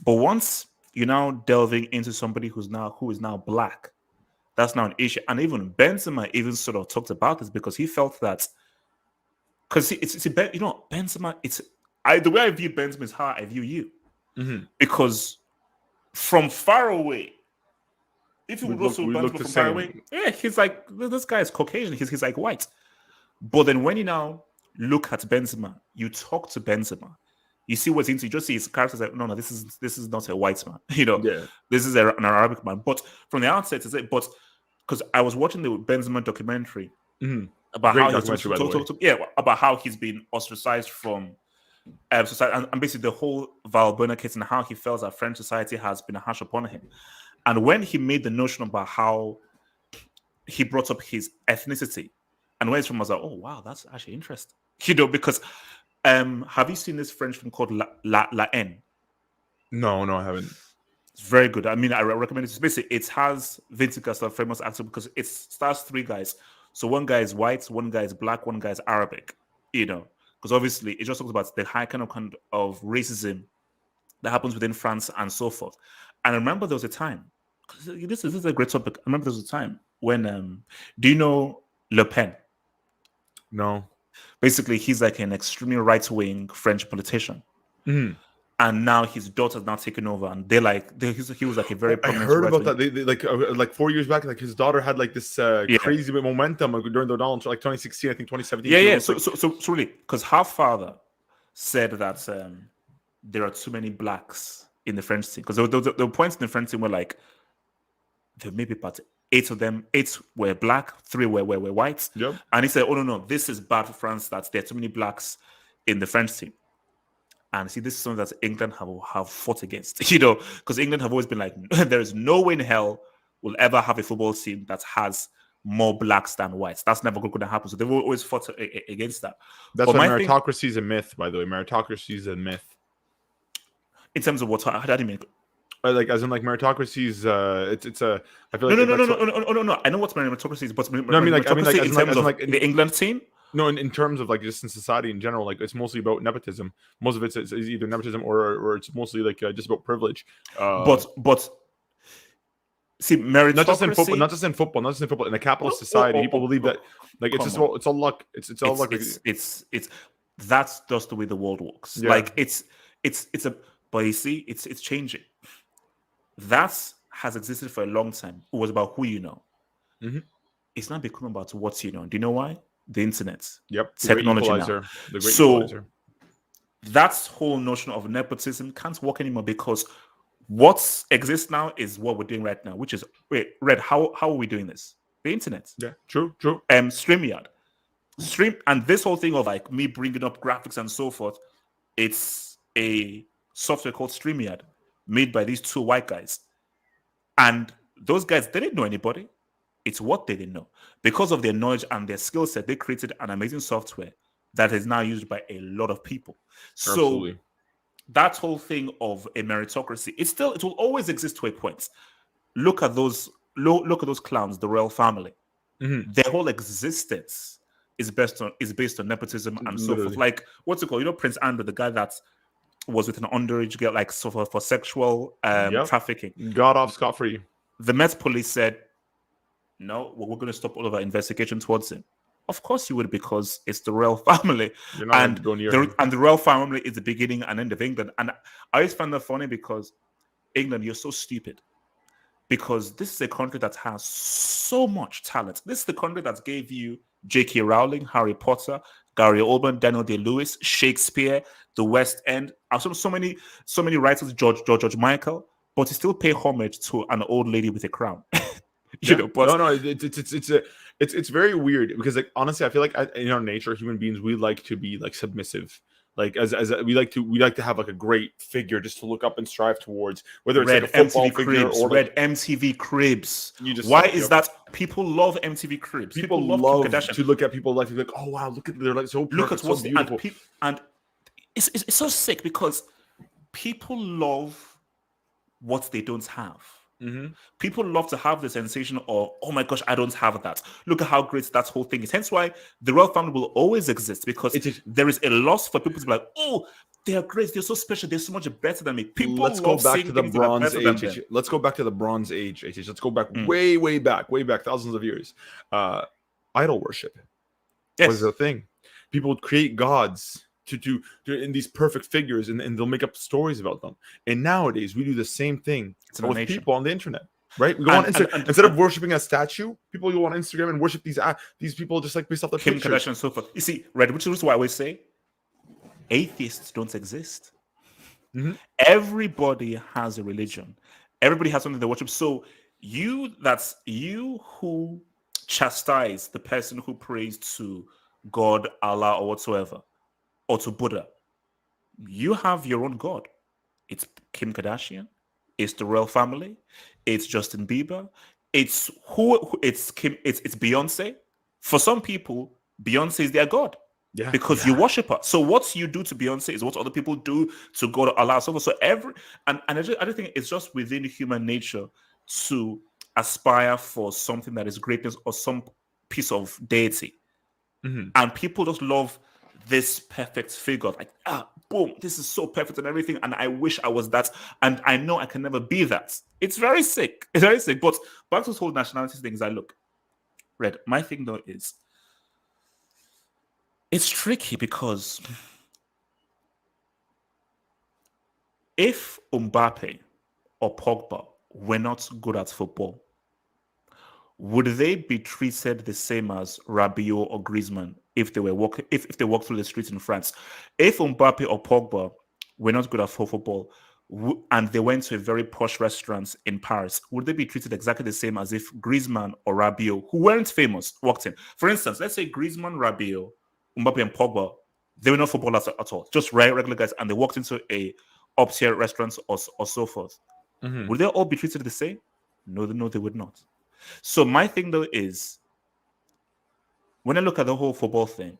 But once you're now delving into somebody who is now black, that's now an issue. And even Benzema even sort of talked about this because he felt that because Benzema, the way I view Benzema is how I view you. Because from far away, if you would also Benzema from far away, he's like, this guy is Caucasian, he's like white. But then when you now look at Benzema, you talk to Benzema, you see what's into. You just see his character like, no, this is not a white man. This is an Arabic man. But from the outset, but because I was watching the Benzema documentary about about how he's been ostracized from society, and basically the whole Valbuena case and how he felt that French society has been harsh upon him. And when he made the notion about how he brought up his ethnicity, and where it's from, I was like, oh wow, that's actually interesting. Because have you seen this French film called La Haine? No, I haven't. It's very good. I mean, I recommend it. Basically, it has Vincent Cassel, famous actor, because it stars three guys. So one guy is white, one guy is black, one guy is Arabic. Because obviously it just talks about the high kind of racism that happens within France and so forth. And I remember there was a time. This is a great topic. I remember there was a time when do you know Le Pen? No. Basically, he's like an extremely right-wing French politician. And now his daughter's now taken over, and he was like a very prominent. I heard about that. They like 4 years back, like his daughter had like this crazy momentum during the Donald, like 2016, I think 2017. Yeah. So really, because her father said that there are too many blacks in the French team. Because there were points in the French team where like there may be about 8 of them, 8 were black, 3 were white. Yep. And he said, oh no, this is bad for France that there are too many blacks in the French team. And see, this is something that England have fought against, because England have always been like, there is no way in hell we'll ever have a football team that has more blacks than whites. That's never going to happen. So they've always fought against that. That's why meritocracy is a myth, by the way. Meritocracy is a myth. In terms of what? How do you mean? Like, as in, like, meritocracy is it's a. I feel like no. I know what meritocracy is, but I mean, like, in terms of the England team. No, in terms of like just in society in general, like it's mostly about nepotism. Most of it's either nepotism or it's mostly like just about privilege. But see, meritocracy not just in football. In a capitalist society, people believe that like it's all luck. It's all luck. It's that's just the way the world works. Yeah. Like it's a. But you see, it's changing. That has existed for a long time. It was about who you know. It's not becoming about what you know. Do you know why? The internet. Yep. Technology now. The great equalizer. That whole notion of nepotism can't work anymore because what exists now is what we're doing right now, which is Red. How are we doing this? The internet. Yeah. True. StreamYard. And this whole thing of like me bringing up graphics and so forth. It's a software called StreamYard made by these 2 white guys, and those guys, they didn't know anybody. It's what they didn't know. Because of their knowledge and their skill set, they created an amazing software that is now used by a lot of people. Absolutely. So that whole thing of a meritocracy, it will always exist to a point. Look at those clowns, the royal family. Their whole existence is based on nepotism and so forth. Like, what's it called? Prince Andrew, the guy that was with an underage girl, like for sexual trafficking. Got off scot-free. The Met police said, no, we're going to stop all of our investigation towards him. Of course you would, because it's the royal family. You're not And going to go near him. the royal family is the beginning and end of England. And I always find that funny because England, you're so stupid. Because this is a country that has so much talent. This is the country that gave you J.K. Rowling, Harry Potter, Gary Oldman, Daniel Day-Lewis, Shakespeare, The West End, so many writers, George Michael, but you still pay homage to an old lady with a crown. But no, it's very weird because, like, honestly, I feel like in our nature, human beings, we like to be like submissive. Like as we like to have like a great figure just to look up and strive towards, whether it's Red like a football MTV figure Cribs, or like, Red MTV Cribs. Why is that people love MTV Cribs? People love to look at people's life and be like, oh wow, look at they're like so perfect, look at so what's beautiful. And it's so sick because people love what they don't have. Mm-hmm. People love to have the sensation of, oh my gosh, I don't have that. Look at how great that whole thing is. Hence why the royal family will always exist, because there is a loss for people to be like, oh, they are great, they're so special, they're so much better than me. People Let's go back to the Bronze Age. Let's go back to the Bronze Age. Let's go back way back, thousands of years. Idol worship was a thing. People would create gods to in these perfect figures, and they'll make up stories about them. And nowadays we do the same thing with people on the internet, right? We go on Instagram instead of worshiping a statue. People go on Instagram and worship these people just like based off the Kim pictures. Kardashian and so forth. You see, Red, which is why I always say atheists don't exist. Mm-hmm. Everybody has a religion. Everybody has something they worship. So you who chastise the person who prays to God, Allah, or whatsoever, or to Buddha, you have your own God. It's Kim Kardashian, it's the royal family, it's Justin Bieber, it's Beyonce. For some people, Beyonce is their God. Because you worship her. So what you do to Beyonce is what other people do to God, Allah. So I don't think it's just within human nature to aspire for something that is greatness or some piece of deity. Mm-hmm. And people just love this perfect figure, like, boom, this is so perfect and everything, and I wish I was that, and I know I can never be that. It's very sick. But back to this whole nationality things, Red, my thing though is, it's tricky because if Mbappe or Pogba were not good at football, would they be treated the same as Rabiot or Griezmann if they were walking, if they walked through the streets in France? If Mbappe or Pogba were not good at football and they went to a very posh restaurant in Paris, would they be treated exactly the same as if Griezmann or Rabiot, who weren't famous, walked in? For instance, let's say Griezmann, Rabiot, Mbappe, and Pogba, they were not footballers at all, just regular guys, and they walked into a up-tier restaurant or so forth. Mm-hmm. Would they all be treated the same? No, they would not. So my thing though is, when I look at the whole football thing,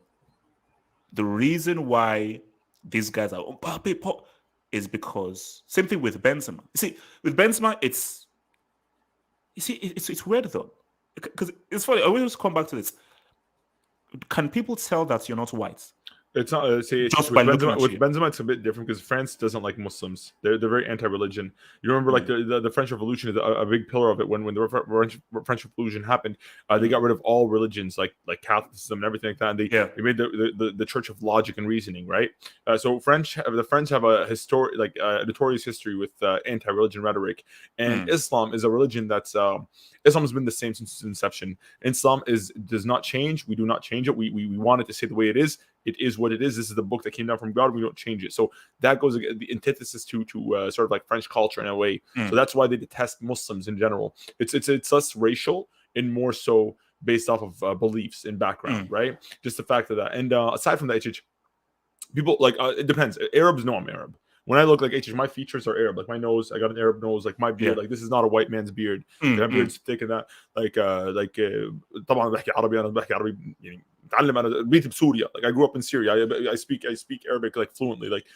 the reason why these guys are Mbappe is because same thing with Benzema. You see, with Benzema, it's weird though, because it's funny. I always come back to this. Can people tell that you're not white? It's not Just by looking at you. with Benzema, it's a bit different because France doesn't like Muslims. They're very anti-religion. You remember, like the French Revolution is a big pillar of it. When the French Revolution happened, they got rid of all religions, like Catholicism and everything like that. And they made the Church of Logic and Reasoning, right? So the French have a notorious history with anti-religion rhetoric, and Islam is a religion that's Islam has been the same since its inception. Islam does not change. We do not change it. We want it to stay the way it is. It is what it is. This is the book that came down from God. We don't change it. So that goes the antithesis to sort of like French culture in a way. So that's why they detest Muslims in general. It's less racial and more so based off of beliefs and background, right? Just the fact of that. And aside from that, people like it depends. Arabs know I'm Arab. When I look like my features are Arab. Like my nose, I got an Arab nose. Like my beard, like this is not a white man's beard. My beard's thick and that. طبعا بحكي عربي. أنا بحكي عربي يعني متعلم. أنا بيتي بسوريا. Like I grew up in Syria. I speak Arabic like fluently. Like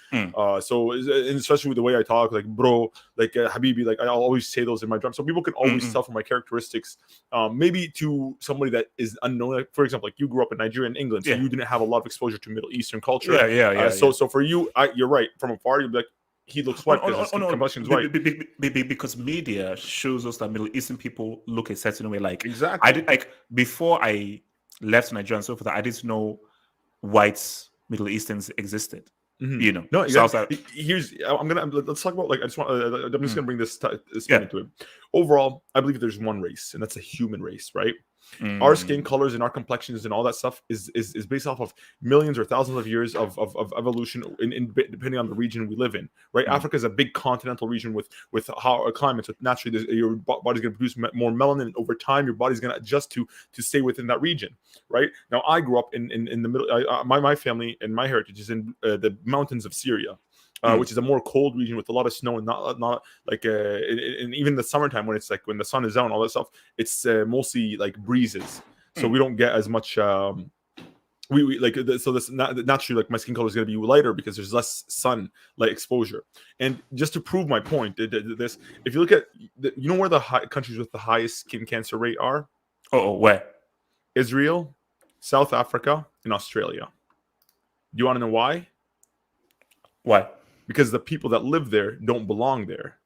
so, and especially with the way I talk, like bro, like habibi. Like I always say those in my drum. So people can always tell from my characteristics. Maybe to somebody that is unknown. Like, for example, like you grew up in Nigeria and England, so you didn't have a lot of exposure to Middle Eastern culture. So for you, you're right. From afar, you'd be like, he looks white because his complexion is white. Because media shows us that Middle Eastern people look a certain way. Like exactly. before I left Nigeria and so forth, I didn't know white Middle Easterns existed. You know, No, so I was like, let's talk about, like, I'm just gonna bring this Yeah. into it. Overall, I believe there's one race, and that's a human race, right? Our skin colors and our complexions and all that stuff is based off of millions or thousands of years of evolution, depending on the region we live in, right? Africa is a big continental region with how climate, so naturally your body's going to produce more melanin, and over time your body's going to adjust to stay within that region, right? Now, I grew up in the middle. My family and my heritage is in the mountains of Syria. Which is a more cold region with a lot of snow, and not like and even the summertime, when it's like when the sun is out and all that stuff, it's mostly like breezes, so we don't get as much we like so this naturally, like, my skin color is going to be lighter because there's less sunlight exposure. And just to prove my point, this, if you look at you know where the countries with the highest skin cancer rate are? where? Israel, South Africa, and Australia. Do you want to know why? Why? Because the people that live there don't belong there.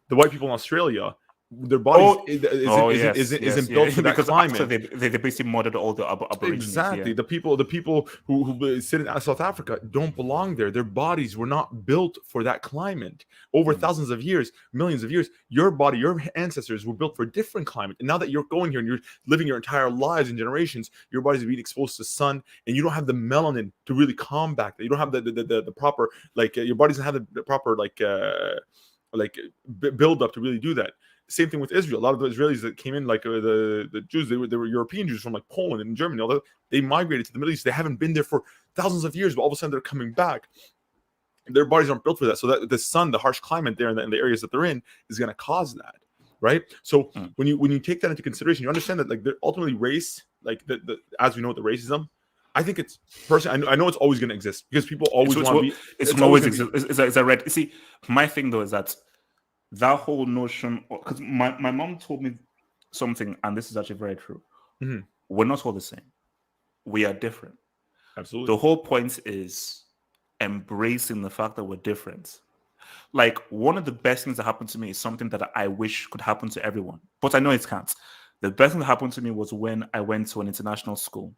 The white people in Australia, their bodies isn't built for that climate. They basically modded all the Aborigines. Exactly. The people who sit in South Africa don't belong there. Their bodies were not built for that climate. Over thousands of years, millions of years, your body, your ancestors were built for a different climate. And now that you're going here and you're living your entire lives and generations, your body's being exposed to sun, and you don't have the melanin to really combat that. You don't have the proper, like, your body doesn't have the proper build up to really do that. Same thing with Israel. A lot of the Israelis that came in, like the Jews, they were European Jews from like Poland and Germany. Although they migrated to the Middle East, they haven't been there for thousands of years, but all of a sudden they're coming back. Their bodies aren't built for that. So that the sun, the harsh climate there in the areas that they're in, is going to cause that, right? So when you take that into consideration, you understand that, like, ultimately race, like as we know the racism, I think it's personally, I know it's always going to exist because people always want to be. It's always exist. It's a red. You see, my thing though is that whole notion, because my mom told me something, and this is actually very true. We're not all the same. We are different. Absolutely. The whole point is embracing the fact that we're different. Like, one of the best things that happened to me is something that I wish could happen to everyone, but I know it can't. The best thing that happened to me was when I went to an international school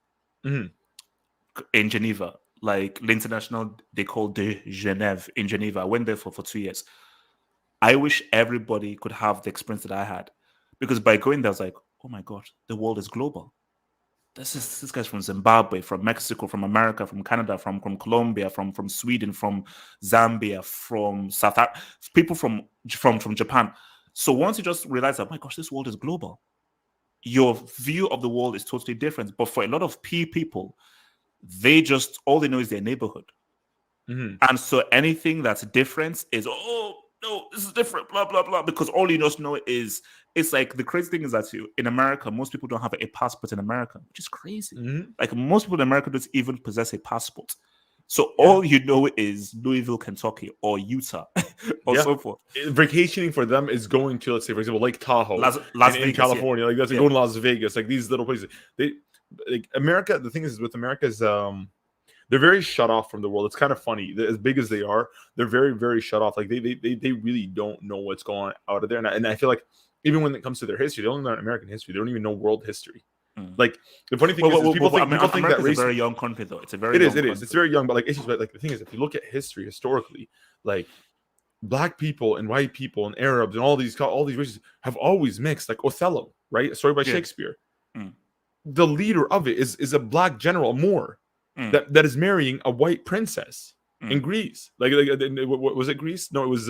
in Geneva, like l'international, they call de Genève in Geneva. I went there for 2 years. I wish everybody could have the experience that I had, because by going there, I was like, oh my God, the world is global. This guy's from Zimbabwe, from Mexico, from America, from Canada, from Colombia, from Sweden, from Zambia, from South Africa, people from Japan. So once you just realize that, oh my gosh, this world is global, your view of the world is totally different. But for a lot of people, they just, all they know is their neighborhood. And so anything that's different is, oh, no, this is different, blah, blah, blah. Because all you just know is, it's like, the crazy thing is that in America, most people don't have a passport in America, which is crazy. Like, most people in America don't even possess a passport. So all you know is Louisville, Kentucky, or Utah, or so forth. Vacationing for them is going to, let's say, for example, Lake Tahoe, Las in Vegas, California. Like, that's going to Las Vegas, like these little places. Like America, the thing is with America is they're very shut off from the world. It's kind of funny. As big as they are, they're very, very shut off. Like they really don't know what's going on out of there. And I feel like even when it comes to their history, they only learn American history. They don't even know world history. Like, the funny thing is people think that race is a very young country, though. It's a very it is. It's very young, but like, it's just like, the thing is, if you look at history historically, like, Black people and white people and Arabs and all these races have always mixed. Like Othello, right? A story by Shakespeare. The leader of it is a Black general, Moor, that is marrying a white princess in Greece. Like, was it Greece? No, it was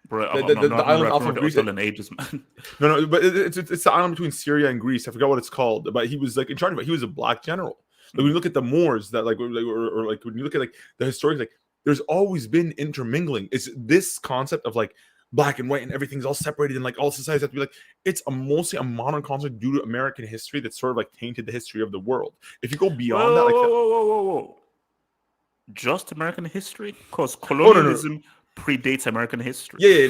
Bro, the island off of Greece. In ages, man. No, but it's the island between Syria and Greece. I forgot what it's called, but he was like in charge of it. He was a Black general. Like, when you look at the Moors, that like, or like when you look at like the historic, like, there's always been intermingling. It's this concept of like Black and white and everything's all separated, and like all societies have to be like, it's mostly a modern concept due to American history that sort of like tainted the history of the world. If you go beyond that, like, whoa. Just American history? Because colonialism predates American history.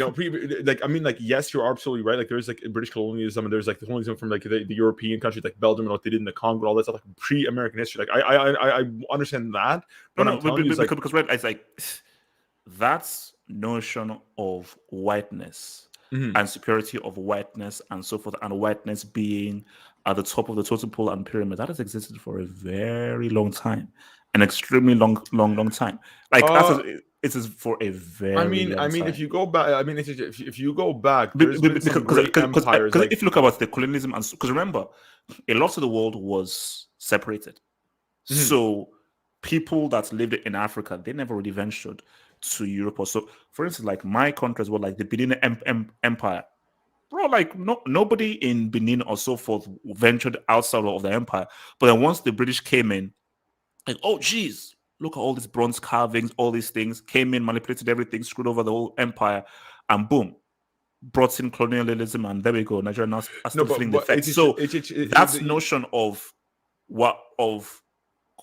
Like, I mean, like, yes, you're absolutely right. Like, there's like British colonialism, and there's like the colonialism from like the European countries, like Belgium and what they did in the Congo, and all that stuff, like pre-American history. Like, I understand that, but I'm telling you, because right, it's like that's notion of whiteness and superiority of whiteness and so forth, and whiteness being at the top of the totem pole and pyramid, that has existed for a very long time, an extremely long time. Like it is for a very long time. if you go back, if you go back, there's been some great empires. Because if you look about the colonialism, and because remember, a lot of the world was separated, so people that lived in Africa, they never really ventured to Europe. Or so, for instance, like my country as well, like the Benin Empire. Bro, like nobody in Benin or so forth ventured outside of the empire. But then once the British came in, like, oh geez, look at all these bronze carvings, all these things, came in, manipulated everything, screwed over the whole empire, and boom, brought in colonialism, and there we go. Nigeria now are still feeling the effects. So that's notion of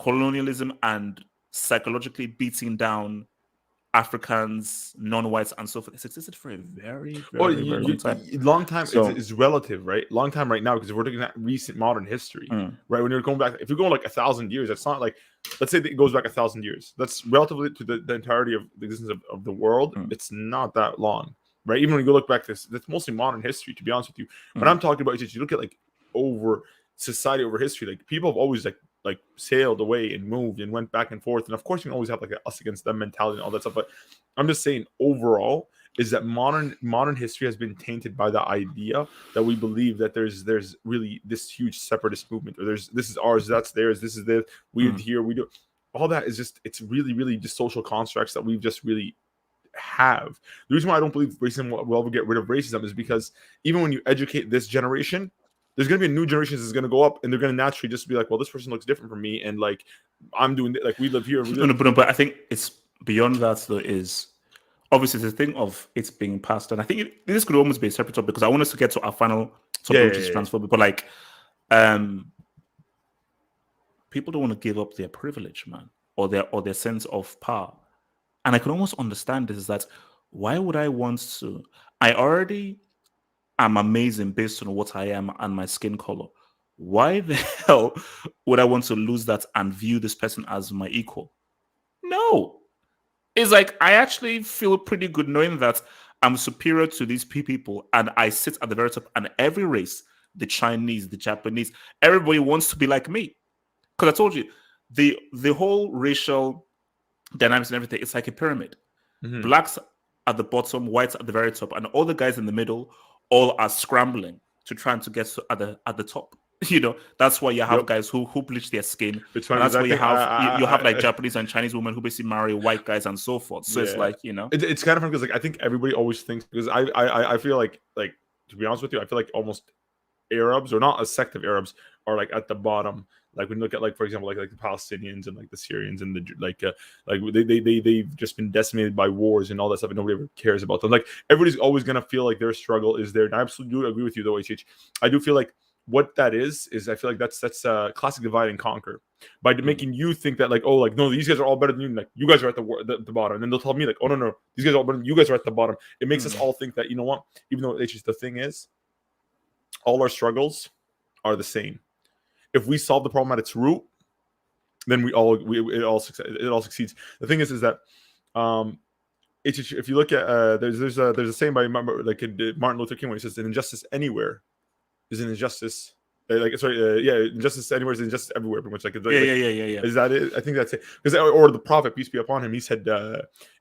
colonialism and psychologically beating down Africans, non-whites, and so forth. It's existed for a very long time. Long time is relative, right? Long time right now, because if we're looking at recent modern history, right? When you're going back, if you're going like 1,000 years, that's not like, let's say that it goes back 1,000 years. That's relatively to the entirety of the existence of the world. It's not that long, right? Even when you go look back, that's mostly modern history, to be honest with you. But I'm talking about, you look at like over society, over history, like people have always like sailed away and moved and went back and forth, and of course you can always have like a us against them mentality and all that stuff, but I'm just saying overall is that modern history has been tainted by the idea that we believe that there's really this huge separatist movement, or this is ours, that's theirs, this is this, we here, we do. All that is just, it's really just social constructs that we've just really have. The reason why I don't believe racism will ever get rid of racism is because even when you educate this generation, there's going to be a new generation that's going to go up, and they're going to naturally just be like, well, this person looks different from me, and like I'm doing it, like we live here. But I think it's beyond that, though, is obviously the thing of it's being passed. And I think this could almost be a separate topic, because I want us to get to our final topic, which is transphobia. But like, people don't want to give up their privilege, man, or their sense of power. And I can almost understand this, is that why would I want to? I already am amazing based on what I am and my skin color. Why the hell would I want to lose that and view this person as my equal? No. It's like, I actually feel pretty good knowing that I'm superior to these people, and I sit at the very top, and every race, the Chinese, the Japanese, everybody wants to be like me. Because I told you, the whole racial dynamics and everything, it's like a pyramid. Blacks at the bottom, whites at the very top, and all the guys in the middle all are scrambling to try to get at the top. You know, that's why you have guys who bleach their skin. That's why you have like Japanese and Chinese women who basically marry white guys and so forth. So it's like, you know, it's kind of fun, because like I think everybody always thinks, because I feel like to be honest with you, I feel like almost Arabs, or not a sect of Arabs, are like at the bottom. Like when you look at, like, for example, like the Palestinians and like the Syrians and the they've just been decimated by wars and all that stuff, and nobody ever cares about them. Like everybody's always gonna feel like their struggle is there. And I absolutely do agree with you, though, HH. I do feel like what that is I feel like that's classic divide and conquer, by making you think that like, oh, like, no, these guys are all better than you, like you guys are at the bottom, and then they'll tell me like, oh no, these guys are all better than you guys are at the bottom. It makes us all think that, you know what, even though HH, the thing is, all our struggles are the same. If we solve the problem at its root, then it all succeeds. The thing is that if you look at there's a saying by Martin Luther King, when he says, an injustice anywhere is an injustice. Injustice anywhere is injustice everywhere. Pretty much, yeah. Is that it? I think that's it. Because or the Prophet, peace be upon him, he said,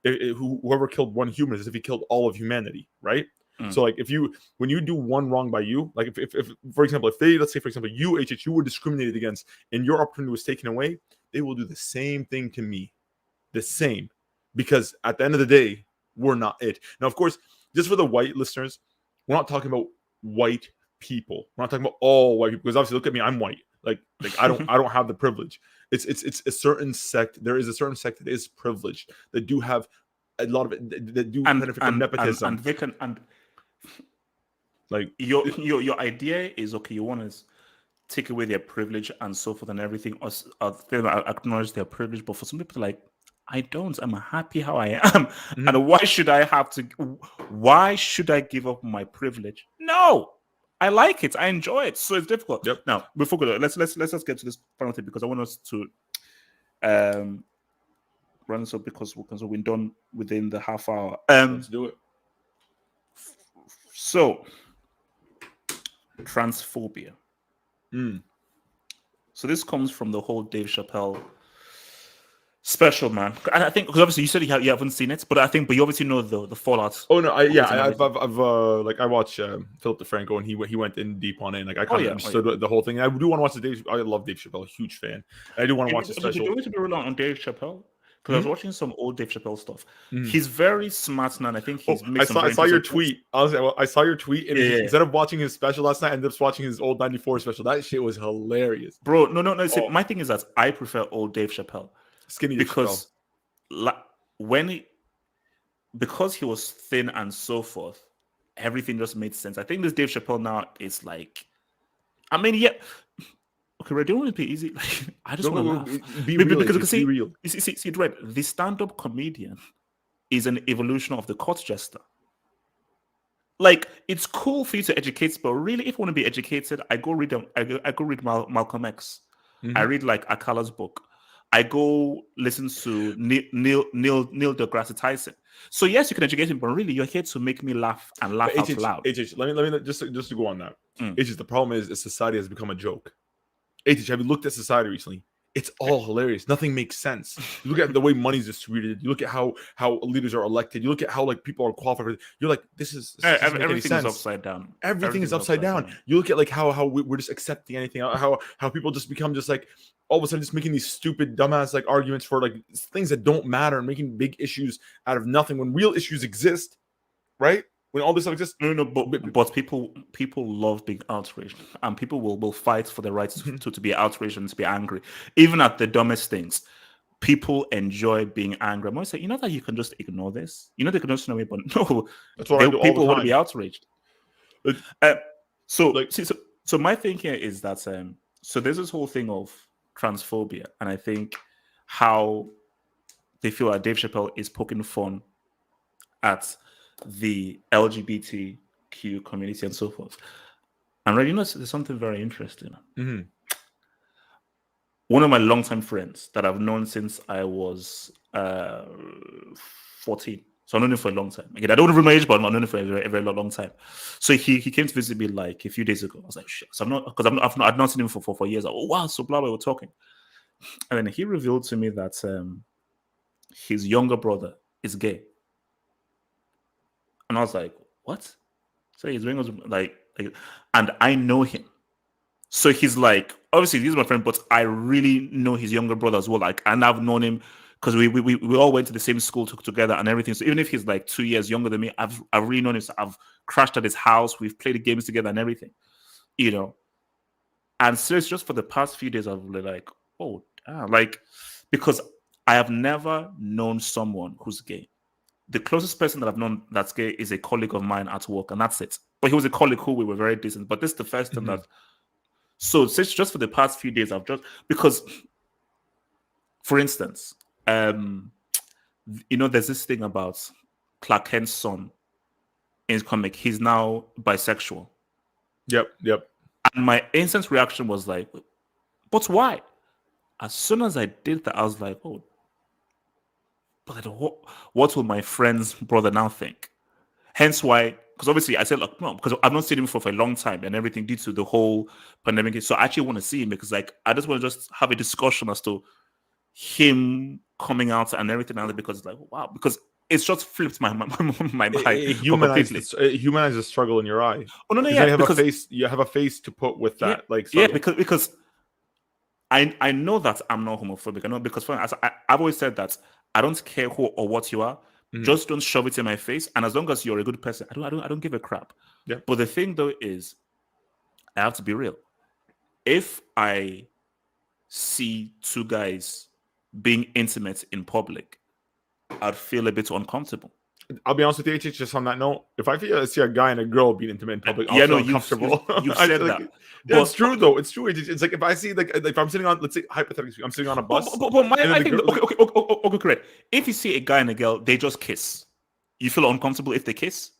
whoever killed one human is as if he killed all of humanity, right? So like when you do one wrong by you, like if for example, let's say for example you were discriminated against and your opportunity was taken away, they will do the same thing to me, the same, because at the end of the day, we're not it. Now, of course, just for the white listeners, we're not talking about white people. We're not talking about all white people, because obviously, look at me, I'm white. Like I don't have the privilege. It's a certain sect. There is a certain sect that is privileged, that do have a lot of it, that do benefit from nepotism, and they can. Like your idea is, okay, you want to take away their privilege and so forth and everything, or they acknowledge their privilege, but for some people, like, I don't. I'm happy how I am, and why should I give up my privilege? No, I like it. I enjoy it. So it's difficult. Yep. Now, before we go, let's get to this final thing, because I want us to run this up, because we're done within the half hour. Let's do it. So, transphobia. So this comes from the whole Dave Chappelle special, man. And I think because obviously you said you haven't seen it, but you obviously know the fallout. Oh no, I've like I watched Philip DeFranco, and he went in deep on it. And like I kind of understood the whole thing. I do want to watch the Dave. I love Dave Chappelle, huge fan. I do want to watch the special. Did you want to be relying on Dave Chappelle? Because I was watching some old Dave Chappelle stuff. He's very smart now, and I think he's. I saw your tweet. I saw your tweet, and instead of watching his special last night, I ended up watching his old '94 special. That shit was hilarious, bro. No. See, my thing is that I prefer old Dave Chappelle, skinny because because he was thin and so forth, everything just made sense. I think this Dave Chappelle now is like, I mean, yeah. Okay, Red, don't want to be easy. Like, I just want to laugh. Be real, because be real. You see, Red, the stand-up comedian is an evolution of the court jester. Like, it's cool for you to educate, but really, if you want to be educated, I go read Malcolm X. I read like Akala's book. I go listen to Neil deGrasse Tyson. So yes, you can educate him, but really, you're here to make me laugh and laugh out loud. Let me just to go on that. The problem is society has become a joke. Have you looked at society recently? It's all hilarious. Nothing makes sense. You look at the way money's distributed. You look at how leaders are elected. You look at how like people are qualified. You're like, everything is upside down. Everything is upside down. You look at like how we're just accepting anything. How people just become just like all of a sudden just making these stupid dumbass like arguments for like things that don't matter and making big issues out of nothing when real issues exist, right? When all this stuff exists. No, but people love being outraged, and people will fight for the right to be outraged and to be angry, even at the dumbest things. People enjoy being angry. I'm always saying, you know that you can just ignore this. You know they can just know it, but no, that's what I do. People want to be outraged. So my thinking is that so there's this whole thing of transphobia, and I think how they feel that Dave Chappelle is poking fun at the LGBTQ community and so forth. And right, there's something very interesting. One of my longtime friends that I've known since I was 14. So I've known him for a long time. Again, I don't remember my age, but I've known him for a very, very long time. So he came to visit me like a few days ago. I was like, shit. So I've not seen him for years. Oh wow, so blah blah. We're talking, and then he revealed to me that his younger brother is gay. And I was like, what? So he's doing like, and I know him. So he's like, obviously, he's my friend, but I really know his younger brother as well. Like, and I've known him because we all went to the same school together and everything. So even if he's like 2 years younger than me, I've really known him. So I've crashed at his house. We've played games together and everything, And so it's just for the past few days, I've been like, like, because I have never known someone who's gay. The closest person that I've known that's gay is a colleague of mine at work, and that's it. But he was a colleague who we were very decent. But this is the first time that. So it's just for the past few days, because, for instance, there's this thing about Clark Kent's son in his comic. He's now bisexual. Yep. And my instant reaction was like, but why? As soon as I did that, I was like, oh. But what will my friend's brother now think? Hence why, because obviously I said, like, no, because I've not seen him for a long time and everything due to the whole pandemic. So I actually want to see him because, like, I just want to just have a discussion as to him coming out and everything else because it's like, wow, because it's just flipped my mind. It humanizes the struggle in your eye. Oh no, yeah, you have a face to put with that, because I know that I'm not homophobic. I know because I've always said that I don't care who or what you are. Just don't shove it in my face. And as long as you're a good person, I don't give a crap. Yeah. But the thing though is, I have to be real. If I see two guys being intimate in public, I'd feel a bit uncomfortable. I'll be honest with you, HH, just on that note, if I see a guy and a girl being intimate in public, I'll feel uncomfortable. You said that. Yeah, it's true though. It's true. It's like if I see if I'm sitting on, let's say hypothetically, I'm sitting on a bus. Okay, correct. If you see a guy and a girl, they just kiss. You feel uncomfortable if they kiss?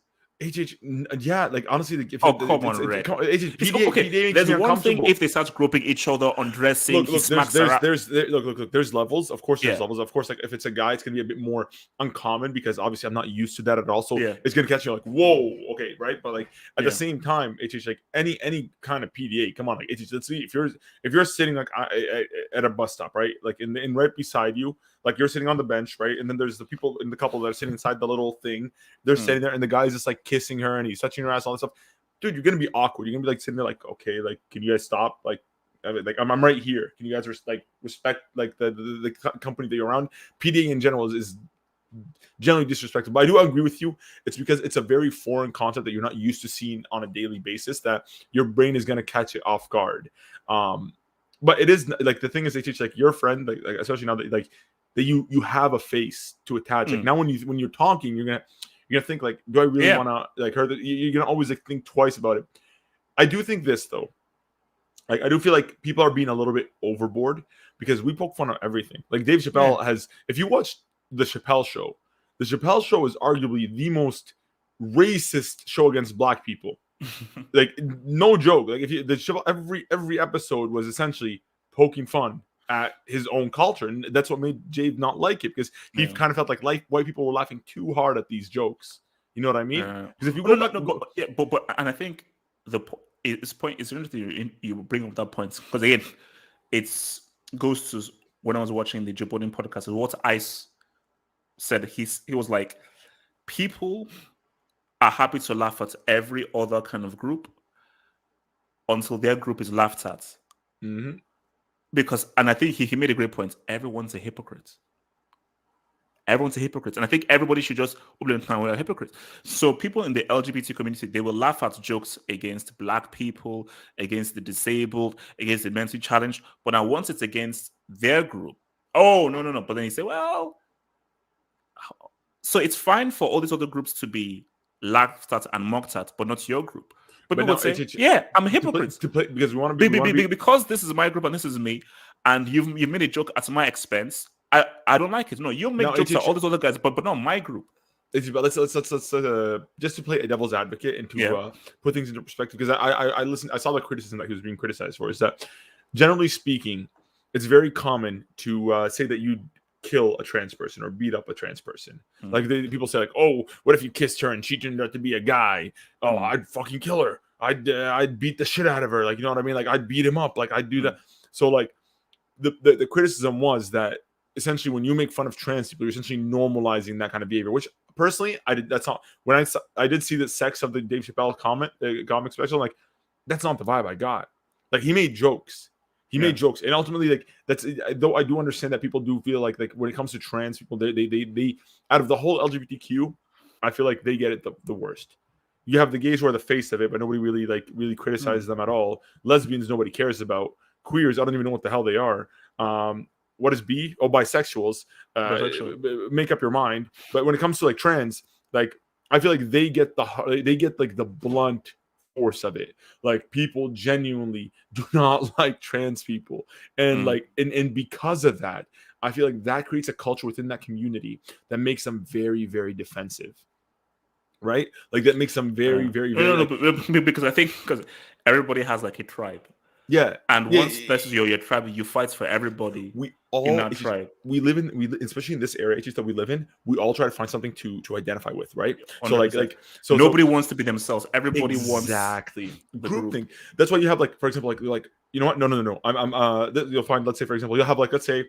Yeah, like honestly, like, if Oh, come on, Red. PDA makes There's me one thing uncomfortable. if they start groping each other, undressing, he smacks her up. There's levels. Of course, there's Yeah. levels. Of course, like if it's a guy, it's gonna be a bit more uncommon because obviously I'm not used to that at all. So Yeah. it's gonna catch you like, whoa, okay, right? But like at Yeah. the same time, HH, like any kind of PDA, come on, like HH, let's see if you're sitting like at a bus stop, right? Like in right beside you, like you're sitting on the bench, right? And then there's the people in the couple that are sitting inside the little thing. They're sitting there, and the guy's just like kissing her, and he's touching her ass, all this stuff. Dude, you're gonna be awkward. You're gonna be like sitting there, like, okay, like, can you guys stop? Like I'm right here. Can you guys respect like the company that you're around? PDA in general is generally disrespectful. But I do agree with you. It's because it's a very foreign concept that you're not used to seeing on a daily basis that your brain is gonna catch it off guard. But it is like the thing is, they teach like your friend, like especially now that like that you have a face to attach. Like now when you're talking, you're gonna think like, do I really want to like her? You're gonna always like think twice about it. I do think this though. Like I do feel like people are being a little bit overboard because we poke fun at everything. Like Dave Chappelle has, if you watch the Chappelle show is arguably the most racist show against black people. Like no joke. Like if you the Chappelle, every episode was essentially poking fun at his own culture, and that's what made Jade not like it because he kind of felt like white people were laughing too hard at these jokes. You know what I mean? Because if you go but and I think his point is interesting. You bring up that point because again, it's goes to when I was watching the Joe Budden podcast. What Ice said, he was like, people are happy to laugh at every other kind of group until their group is laughed at. Mm-hmm. Because, and I think he made a great point. Everyone's a hypocrite. Everyone's a hypocrite. And I think everybody should just we're hypocrites. So people in the LGBT community, they will laugh at jokes against black people, against the disabled, against the mentally challenged. But now once it's against their group, oh, no. But then you say, well, so it's fine for all these other groups to be laughed at and mocked at, but not your group. But people say, I'm a hypocrite. Because we want to be because this is my group and this is me, and you've made a joke at my expense. I don't like it. No, you'll make jokes at all these other guys, but not my group. Let's just to play a devil's advocate and to put things into perspective, because I saw the criticism that he was being criticized for, is that generally speaking, it's very common to say that you kill a trans person or beat up a trans person. Like people say like, oh, what if you kissed her and she turned out to be a guy? Oh, I'd fucking kill her. I'd beat the shit out of her. Like, you know what I mean? Like I'd beat him up. Like I'd do that. So like the criticism was that essentially when you make fun of trans people, you're essentially normalizing that kind of behavior, which personally that's not, when I did see the sex of the Dave Chappelle comic special, like that's not the vibe I got. Like he made jokes. He made jokes, and ultimately, like that's. Though I do understand that people do feel like when it comes to trans people, they out of the whole LGBTQ, I feel like they get it the worst. You have the gays who are the face of it, but nobody really criticizes them at all. Lesbians, nobody cares about. Queers, I don't even know what the hell they are. What is B? Oh, bisexuals. Make up your mind. But when it comes to like trans, like I feel like they get like the blunt force of it. Like people genuinely do not like trans people, and like and because of that, I feel like that creates a culture within that community that makes them very, very defensive, right? Like that makes them very, very, very because I think because everybody has like a tribe. Yeah, and once this is your tribe, you fight for everybody. We all in that tribe. We live especially in this area that we live in. We all try to find something to identify with, right? 100%. So nobody wants to be themselves. Everybody wants the group thing. That's why you have like, for example, like you know what? No. You'll find. Let's say, for example, you'll have like, let's say,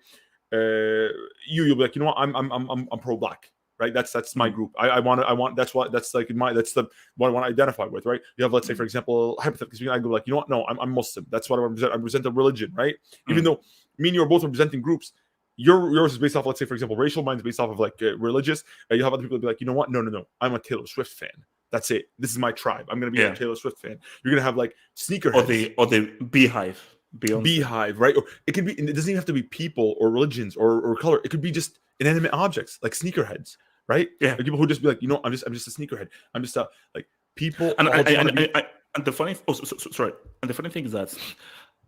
you'll be like, you know what? I'm pro-black. Right, that's my group. I want that's the one I want to identify with. Right, you have, let's say, for example, hypothetically speaking, I go like, you know what? No, I'm Muslim. That's what I represent. I represent a religion, right? Even though me and you are both representing groups, yours is based off, let's say, for example, racial. Mine's based off of like religious. You have other people be like, you know what? No. I'm a Taylor Swift fan. That's it. This is my tribe. I'm gonna be a Taylor Swift fan. You're gonna have like sneakerheads or the beehive. Beehive, right? Or it can be. It doesn't even have to be people or religions or color. It could be just inanimate objects like sneakerheads. Right? Yeah. Like people who just be like, you know, I'm just a sneakerhead. I'm just like people. And the funny, sorry. And the funny thing is that,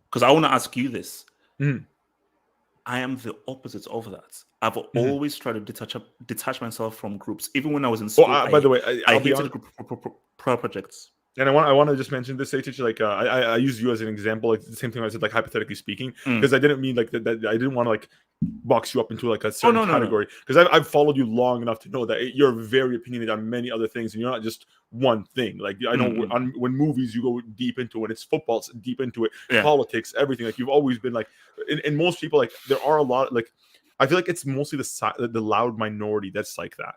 because I want to ask you this, I am the opposite of that. I've always tried to detach myself from groups. Even when I was in Oh, school, by the way, I I'll be hated honest. group projects. And I want to just mention this, HH, like I use you as an example, like the same thing I said, like hypothetically speaking, because I didn't mean like that I didn't want to like box you up into like a certain category, because I've followed you long enough to know that you're very opinionated on many other things, and you're not just one thing. Like I know when movies you go deep into, when it's football, deep into it, politics, everything. Like you've always been like, and most people, like there are a lot, like I feel like it's mostly the loud minority that's like that.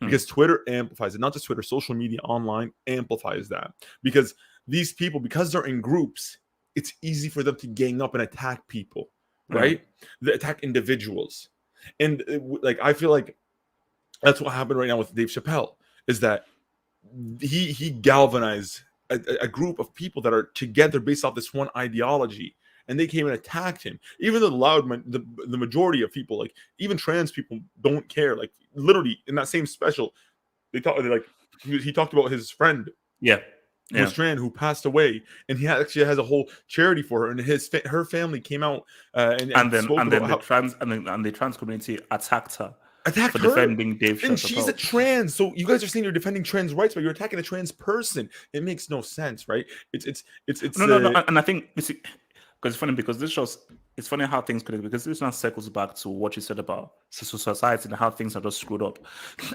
Because Twitter amplifies it, not just Twitter, social media online amplifies that. Because these people, because they're in groups, it's easy for them to gang up and attack people, right? They attack individuals. And like I feel like that's what happened right now with Dave Chappelle, is that he galvanized a group of people that are together based off this one ideology. And they came and attacked him. Even the majority of people, like even trans people, don't care. Like literally in that same special, he talked about his friend, who was trans, who passed away, and he actually has a whole charity for her. And her family came out and the trans community attacked her. For defending Dave Chappelle. And she's a trans, so you guys are saying you're defending trans rights, but you're attacking a trans person. It makes no sense, right? It's no. And I think because it's funny, because this shows, it's funny how things could, because this now circles back to what you said about society and how things are just screwed up,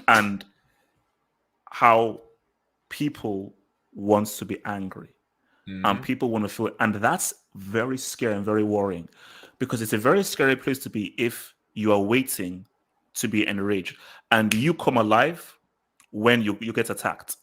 and how people want to be angry, and people want to feel, and that's very scary and very worrying, because it's a very scary place to be if you are waiting to be enraged and you come alive when you get attacked,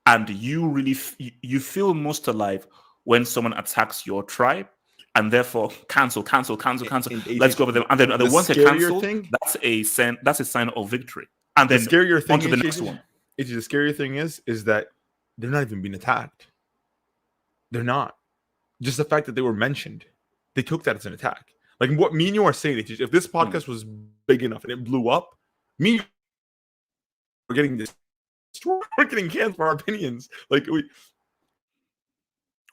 and you really you feel most alive when someone attacks your tribe, and therefore cancel. Let's go with them, and then once they cancel, that's a sign of victory. And then the scarier thing onto the next one. The scarier thing is that they're not even being attacked. They're not. Just the fact that they were mentioned, they took that as an attack. Like what me and you are saying, if this podcast was big enough and it blew up, we're getting this. We're getting canned for our opinions. Like we.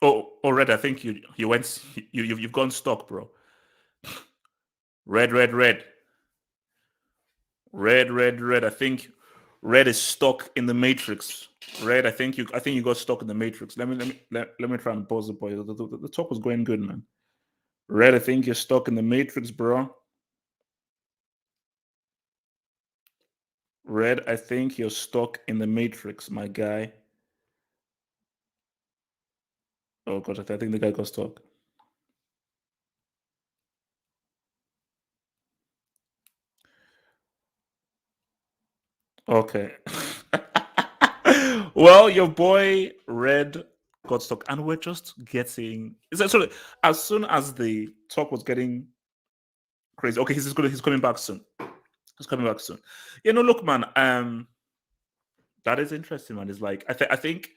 Oh, Red, I think you've gone stuck, bro. Red. I think Red is stuck in the Matrix. Red, I think you got stuck in the Matrix. Let me try and pause the boy. The talk was going good, man. Red, I think you're stuck in the Matrix, bro. Red, I think you're stuck in the Matrix, my guy. Oh gosh, I think the guy got stuck. Okay. Well, your boy Red got stuck, and we're just getting. So as soon as the talk was getting crazy, okay, he's coming back soon. He's coming back soon. Yeah, no, look, man. That is interesting, man. It's like I think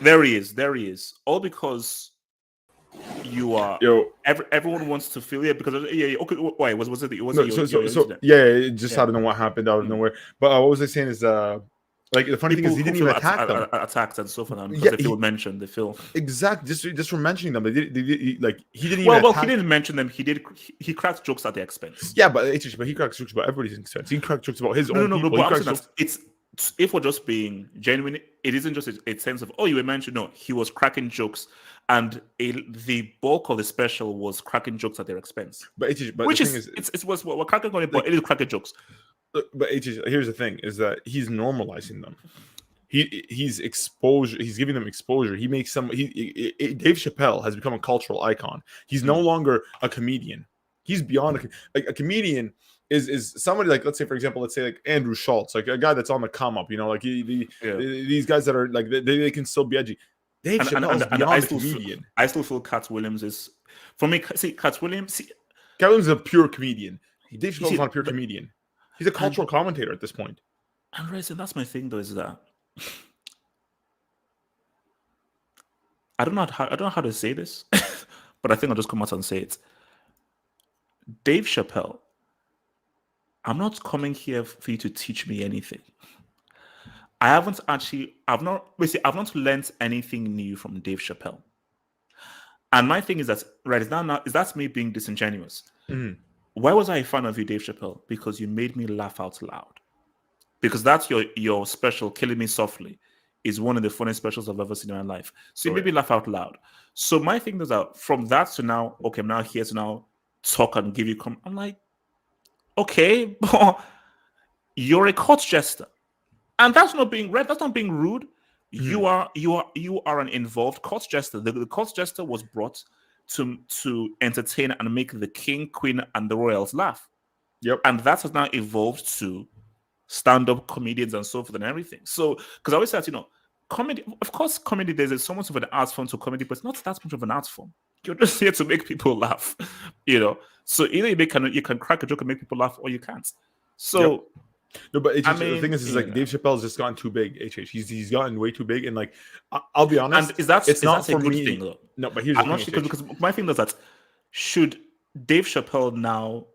there he is. All because you are. Everyone wants to feel because okay. Why was it? It just I don't know what happened out of nowhere. But what was I saying is like the funny thing is he didn't even attack them. Attacked and so forth, because they feel mentioned. They feel exactly just for mentioning them. They didn't even. Well, he didn't mention them. He cracked jokes at their expense. Yeah, but he cracked jokes about everybody's expense. He cracked jokes about his own people. But it's if we're just being genuine, it isn't just a sense of you were mentioned. No, he was cracking jokes, and the bulk of the special was cracking jokes at their expense. But which is we're cracking on it, but it is cracking jokes. But here's the thing: is that he's normalizing them. He's exposure. He's giving them exposure. He makes some. Dave Chappelle has become a cultural icon. He's no longer a comedian. He's beyond a comedian. Is somebody like, let's say, for example, like Andrew Schultz, like a guy that's on the come up. Like these guys that are like they can still be edgy. Dave Chappelle is beyond a comedian. I still feel Cat Williams is, for me. See, Cat Williams is a pure comedian. Dave Chappelle is not a pure comedian. He's a cultural commentator at this point. And that's my thing, though, is that I don't know how to say this, but I think I'll just come out and say it. Dave Chappelle, I'm not coming here for you to teach me anything. I've not learned anything new from Dave Chappelle. And my thing is that that's me being disingenuous. Mm-hmm. Why was I a fan of you, Dave Chappelle? Because you made me laugh out loud. Because that's your special, Killing Me Softly, is one of the funniest specials I've ever seen in my life. So you made me laugh out loud. So my thing is that from that to now, okay, I'm now here to now talk and give you I'm like, okay, you're a court jester. And that's not being read, that's not being rude. You are an involved court jester. The court jester was brought to entertain and make the king, queen, and the royals laugh. Yep. And that has now evolved to stand-up comedians and so forth and everything. So, because I always said, comedy, of course, comedy, there's so much of an art form to comedy, but it's not that much of an art form. You're just here to make people laugh, So either you can crack a joke and make people laugh, or you can't. So. Yep. No, but the thing is like Dave Chappelle's just gotten too big. He's gotten way too big, and like I'll be honest, and it's not for a good me. thing, though. No, but here's I'm the not thing, sure because my thing is that should Dave Chappelle now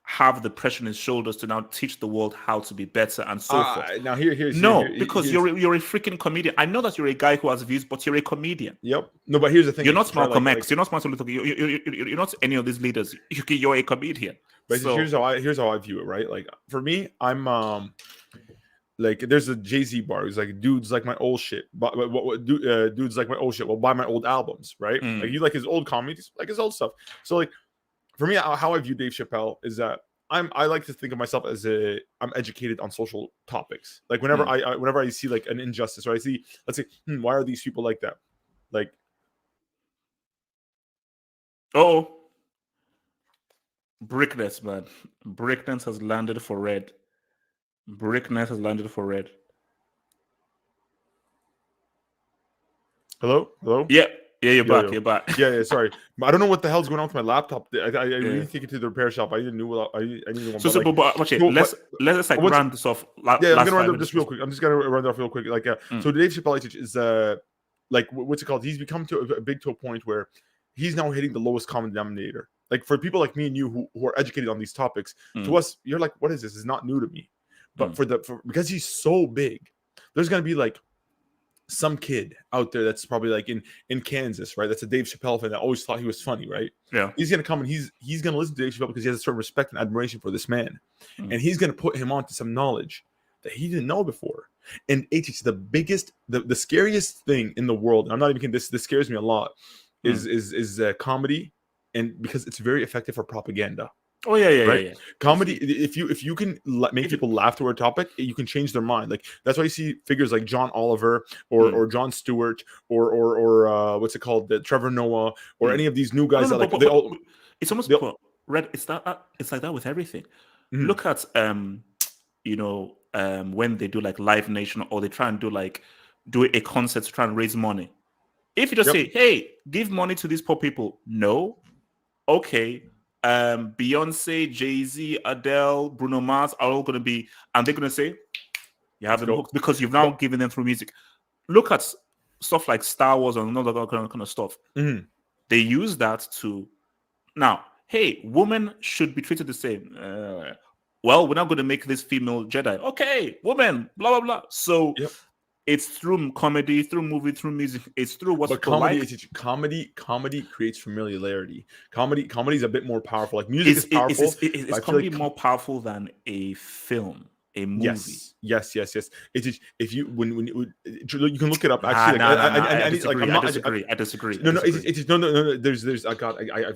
have the pressure on his shoulders to now teach the world how to be better and so forth? Now because you're a freaking comedian. I know that you're a guy who has views, but you're a comedian. Yep. No, but here's the thing: you're not Malcolm X. You're not Martin Luther King. You're not any of these leaders. You're a comedian. But here's how I view it, right? Like for me, I'm like there's a Jay-Z bar. He's like, dudes like my old shit, but dudes like my old shit. Well, buy my old albums, right? Like you like his old comedies, like his old stuff. So like for me, how I view Dave Chappelle is that I like to think of myself as I'm educated on social topics. Like whenever I see like an injustice, or I see, let's say, why are these people like that? Like, Brickness, man. Brickness has landed for red. Brickness has landed for red. Hello? Yeah, you're back. You're back. Yeah. Sorry, I don't know what the hell's going on with my laptop. I really take it to the repair shop. I didn't know. Let's like round this off. I'm gonna run it just real quick. I'm just gonna run it off real quick. Like, so Dave Chappelle is like what's it called? He's become to a point where he's now hitting the lowest common denominator. Like for people like me and you who are educated on these topics, to us, you're like, what is this? It's not new to me. But because he's so big, there's gonna be like some kid out there that's probably like in Kansas, right? That's a Dave Chappelle fan that always thought he was funny, right? Yeah. He's gonna come and he's gonna listen to Dave Chappelle because he has a certain respect and admiration for this man, and he's gonna put him onto some knowledge that he didn't know before. And it's the biggest, the scariest thing in the world. And I'm not even kidding. This scares me a lot. Is comedy. And because it's very effective for propaganda. Oh yeah. Right? Yeah. Comedy. If you can make people laugh to a topic, you can change their mind. Like that's why you see figures like John Oliver or Jon Stewart or what's it called, Trevor Noah or any of these new guys that like they all. It's almost red. It's like that with everything. Look at when they do like Live Nation or they try and do a concert to try and raise money. If you just say, hey, give money to these poor people, no. Okay, Beyonce, Jay-Z, Adele, Bruno Mars are all going to be, and they're going to say, you have them hooked because you've now given them through music. Look at stuff like Star Wars and all that kind of stuff. They use that to, now, hey, women should be treated the same. Well, we're not going to make this female Jedi. Okay, women, blah, blah, blah. So it's through comedy, through movie, through music. It's through what's comedy creates familiarity. Comedy is a bit more powerful. Like music is powerful. It's comedy more powerful than a film, a movie. Yes. It is. If you you can look it up. Actually, I disagree. No. There's. I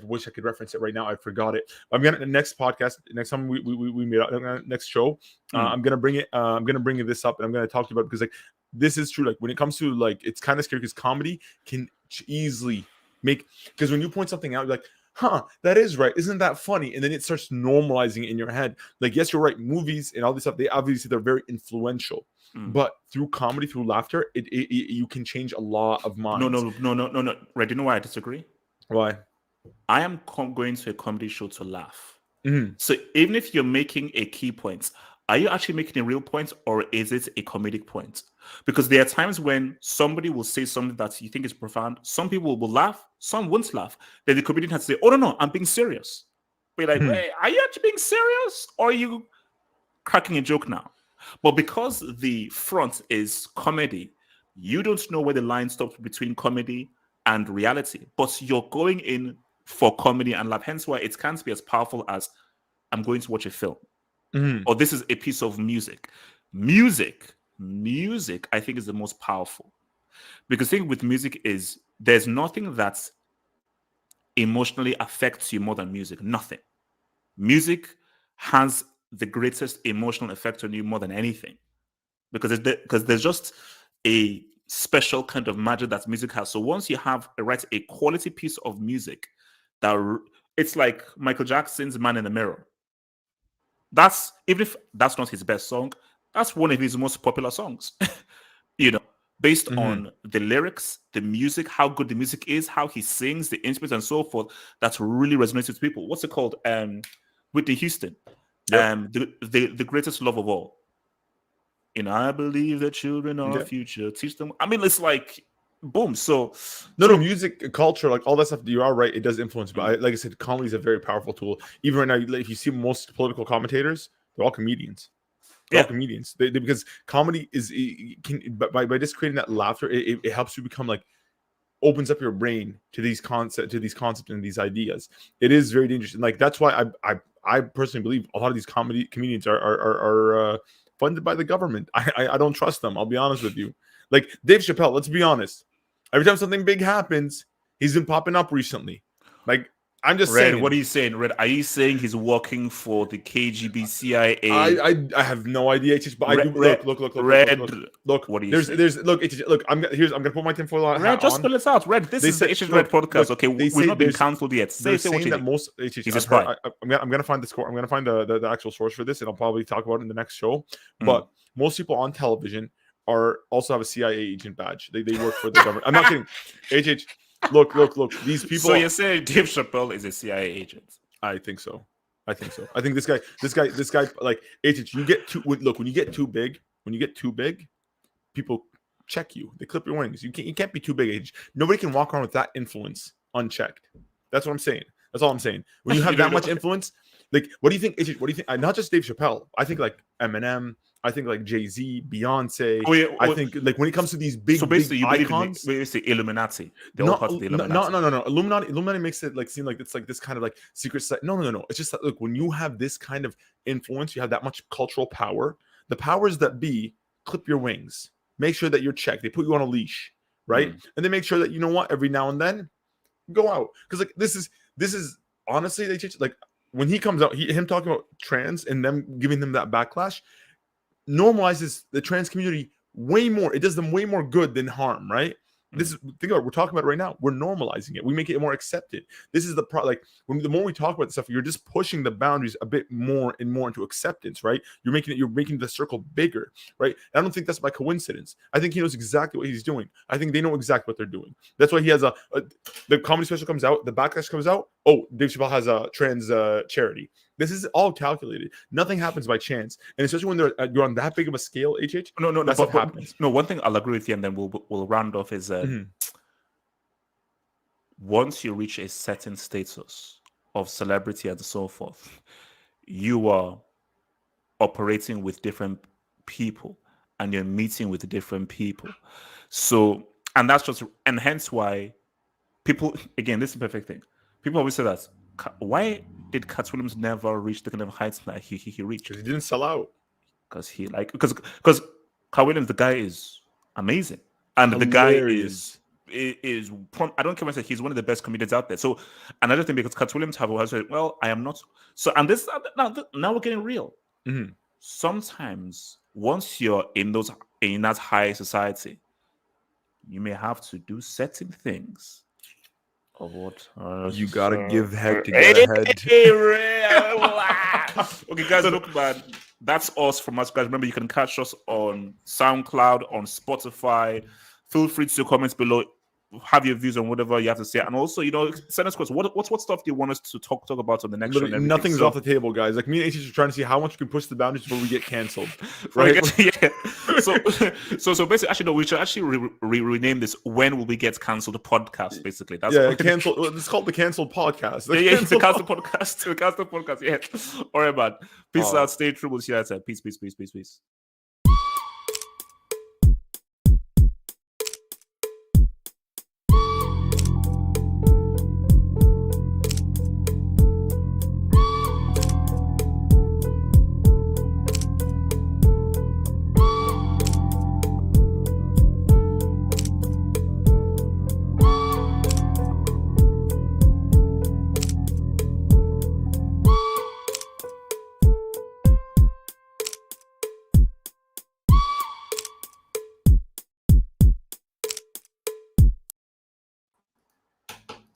wish I could reference it right now. I forgot it. I'm gonna next podcast. Next time we meet up. Next show. I'm gonna bring it. I'm gonna bring this up, and I'm gonna talk to you about it because like. This is true. Like when it comes to like, it's kind of scary because comedy can easily make, because when you point something out, you're like, that is right. Isn't that funny? And then it starts normalizing it in your head. Like, yes, you're right. Movies and all this stuff, they're very influential. But through comedy, through laughter, you can change a lot of minds. No. Right. You know why I disagree? Why? I am going to a comedy show to laugh. So even if you're making a key point, are you actually making a real point or is it a comedic point? Because there are times when somebody will say something that you think is profound. Some people will laugh, some won't laugh. Then the comedian has to say, oh, no, I'm being serious. Be like, hey, are you actually being serious? Or are you cracking a joke now? But because the front is comedy, you don't know where the line stops between comedy and reality. But you're going in for comedy and laugh. Hence why it can't be as powerful as I'm going to watch a film or this is a piece of music. Music, I think, is the most powerful. Because the thing with music is there's nothing that emotionally affects you more than music. Nothing. Music has the greatest emotional effect on you more than anything. Because there's just a special kind of magic that music has. So once you have a quality piece of music, it's like Michael Jackson's Man in the Mirror. That's, even if that's not his best song, that's one of his most popular songs. Based on the lyrics, the music, how good the music is, how he sings, the instruments and so forth, that really resonates with people. What's it called? Whitney Houston. Yep. The greatest love of all. I believe that children are our future. Teach them. I mean, it's like, boom. So music, culture, like all that stuff. You are right. It does influence. But like I said, comedy is a very powerful tool. Even right now, if you see most political commentators, they're all comedians. They're all comedians. Because comedy by just creating that laughter, it helps you become like, opens up your brain to these concepts and these ideas. It is very dangerous, and like that's why I personally believe a lot of these comedians are funded by the government. I don't trust them. I'll be honest with you. Like Dave Chappelle, let's be honest. Every time something big happens, he's been popping up recently. Like, I'm just saying. What are you saying, Red? Are you saying he's working for the KGB, CIA? I have no idea. But I do look. Red. Look. What are you saying? Look. I'm gonna put my tinfoil on. Red, just spell it out. Red. This is the Asian Red podcast. Okay, we've not been cancelled yet. Say what you think. Most he's a spy. I'm gonna find the score. I'm gonna find the actual source for this, and I'll probably talk about it in the next show. But most people on television also have a CIA agent badge. They work for the government. I'm not kidding. Look. These people. So you're saying Dave Chappelle is a CIA agent? I think so. I think this guy, like, you get too. Look, when you get too big, people check you. They clip your wings. You can't be too big. Nobody can walk around with that influence unchecked. That's what I'm saying. That's all I'm saying. When you have that much influence, like, what do you think? What do you think? Not just Dave Chappelle. I think like Eminem. I think like Jay-Z, Beyonce. I think like when it comes to these big, so basically, big you icons, believe in the Illuminati. No. Illuminati makes it like seem like it's like this kind of like secret set. No. It's just that, look, when you have this kind of influence, you have that much cultural power. The powers that be clip your wings, make sure that you're checked. They put you on a leash, right? And they make sure that, you know what, every now and then, go out, because like this is honestly, they teach, like, when he comes out, him talking about trans and them giving them that backlash normalizes the trans community way more. It does them way more good than harm, right? This is, think about it, we're talking about it right now. We're normalizing it. We make it more accepted. This is the the more we talk about this stuff, you're just pushing the boundaries a bit more and more into acceptance, right? You're making the circle bigger, right? And I don't think that's by coincidence. I think he knows exactly what he's doing. I think they know exactly what they're doing. That's why he has the comedy special comes out, the backlash comes out. Oh, Dave Chappelle has a trans charity. This is all calculated. Nothing happens by chance, and especially when you're on that big of a scale. No, that's what happens. No, one thing I'll agree with you, and then we'll round off is once you reach a certain status of celebrity and so forth, you are operating with different people, and you're meeting with different people. So, and hence why people, again, this is the perfect thing. People always say that. Why did Cat Williams never reach the kind of heights that he reached? Because he didn't sell out. Because Cat Williams, the guy is amazing, and hilarious. the guy is I don't care when I say he's one of the best comedians out there. So another thing, because Cat Williams has said, well, I am not. So, and this now we're getting real. Sometimes once you're in that high society, you may have to do certain things. You gotta give head to get ahead. Okay, guys, look, man, that's us from us, guys. Remember, you can catch us on SoundCloud, on Spotify. Feel free to comment below. Have your views on whatever you have to say, and also, send us questions. What stuff do you want us to talk about on the next show? Nothing's off the table, guys. Like, me and HH are trying to see how much we can push the boundaries before we get canceled, right? So basically, actually, no, we should actually rename this "When Will We Get Cancelled?" podcast. Basically, that's cancel. It's called the Canceled Podcast. It's the Canceled Podcast. The Canceled Podcast. Yeah. All right, man. Peace out. Stay true. We'll see you later. Peace.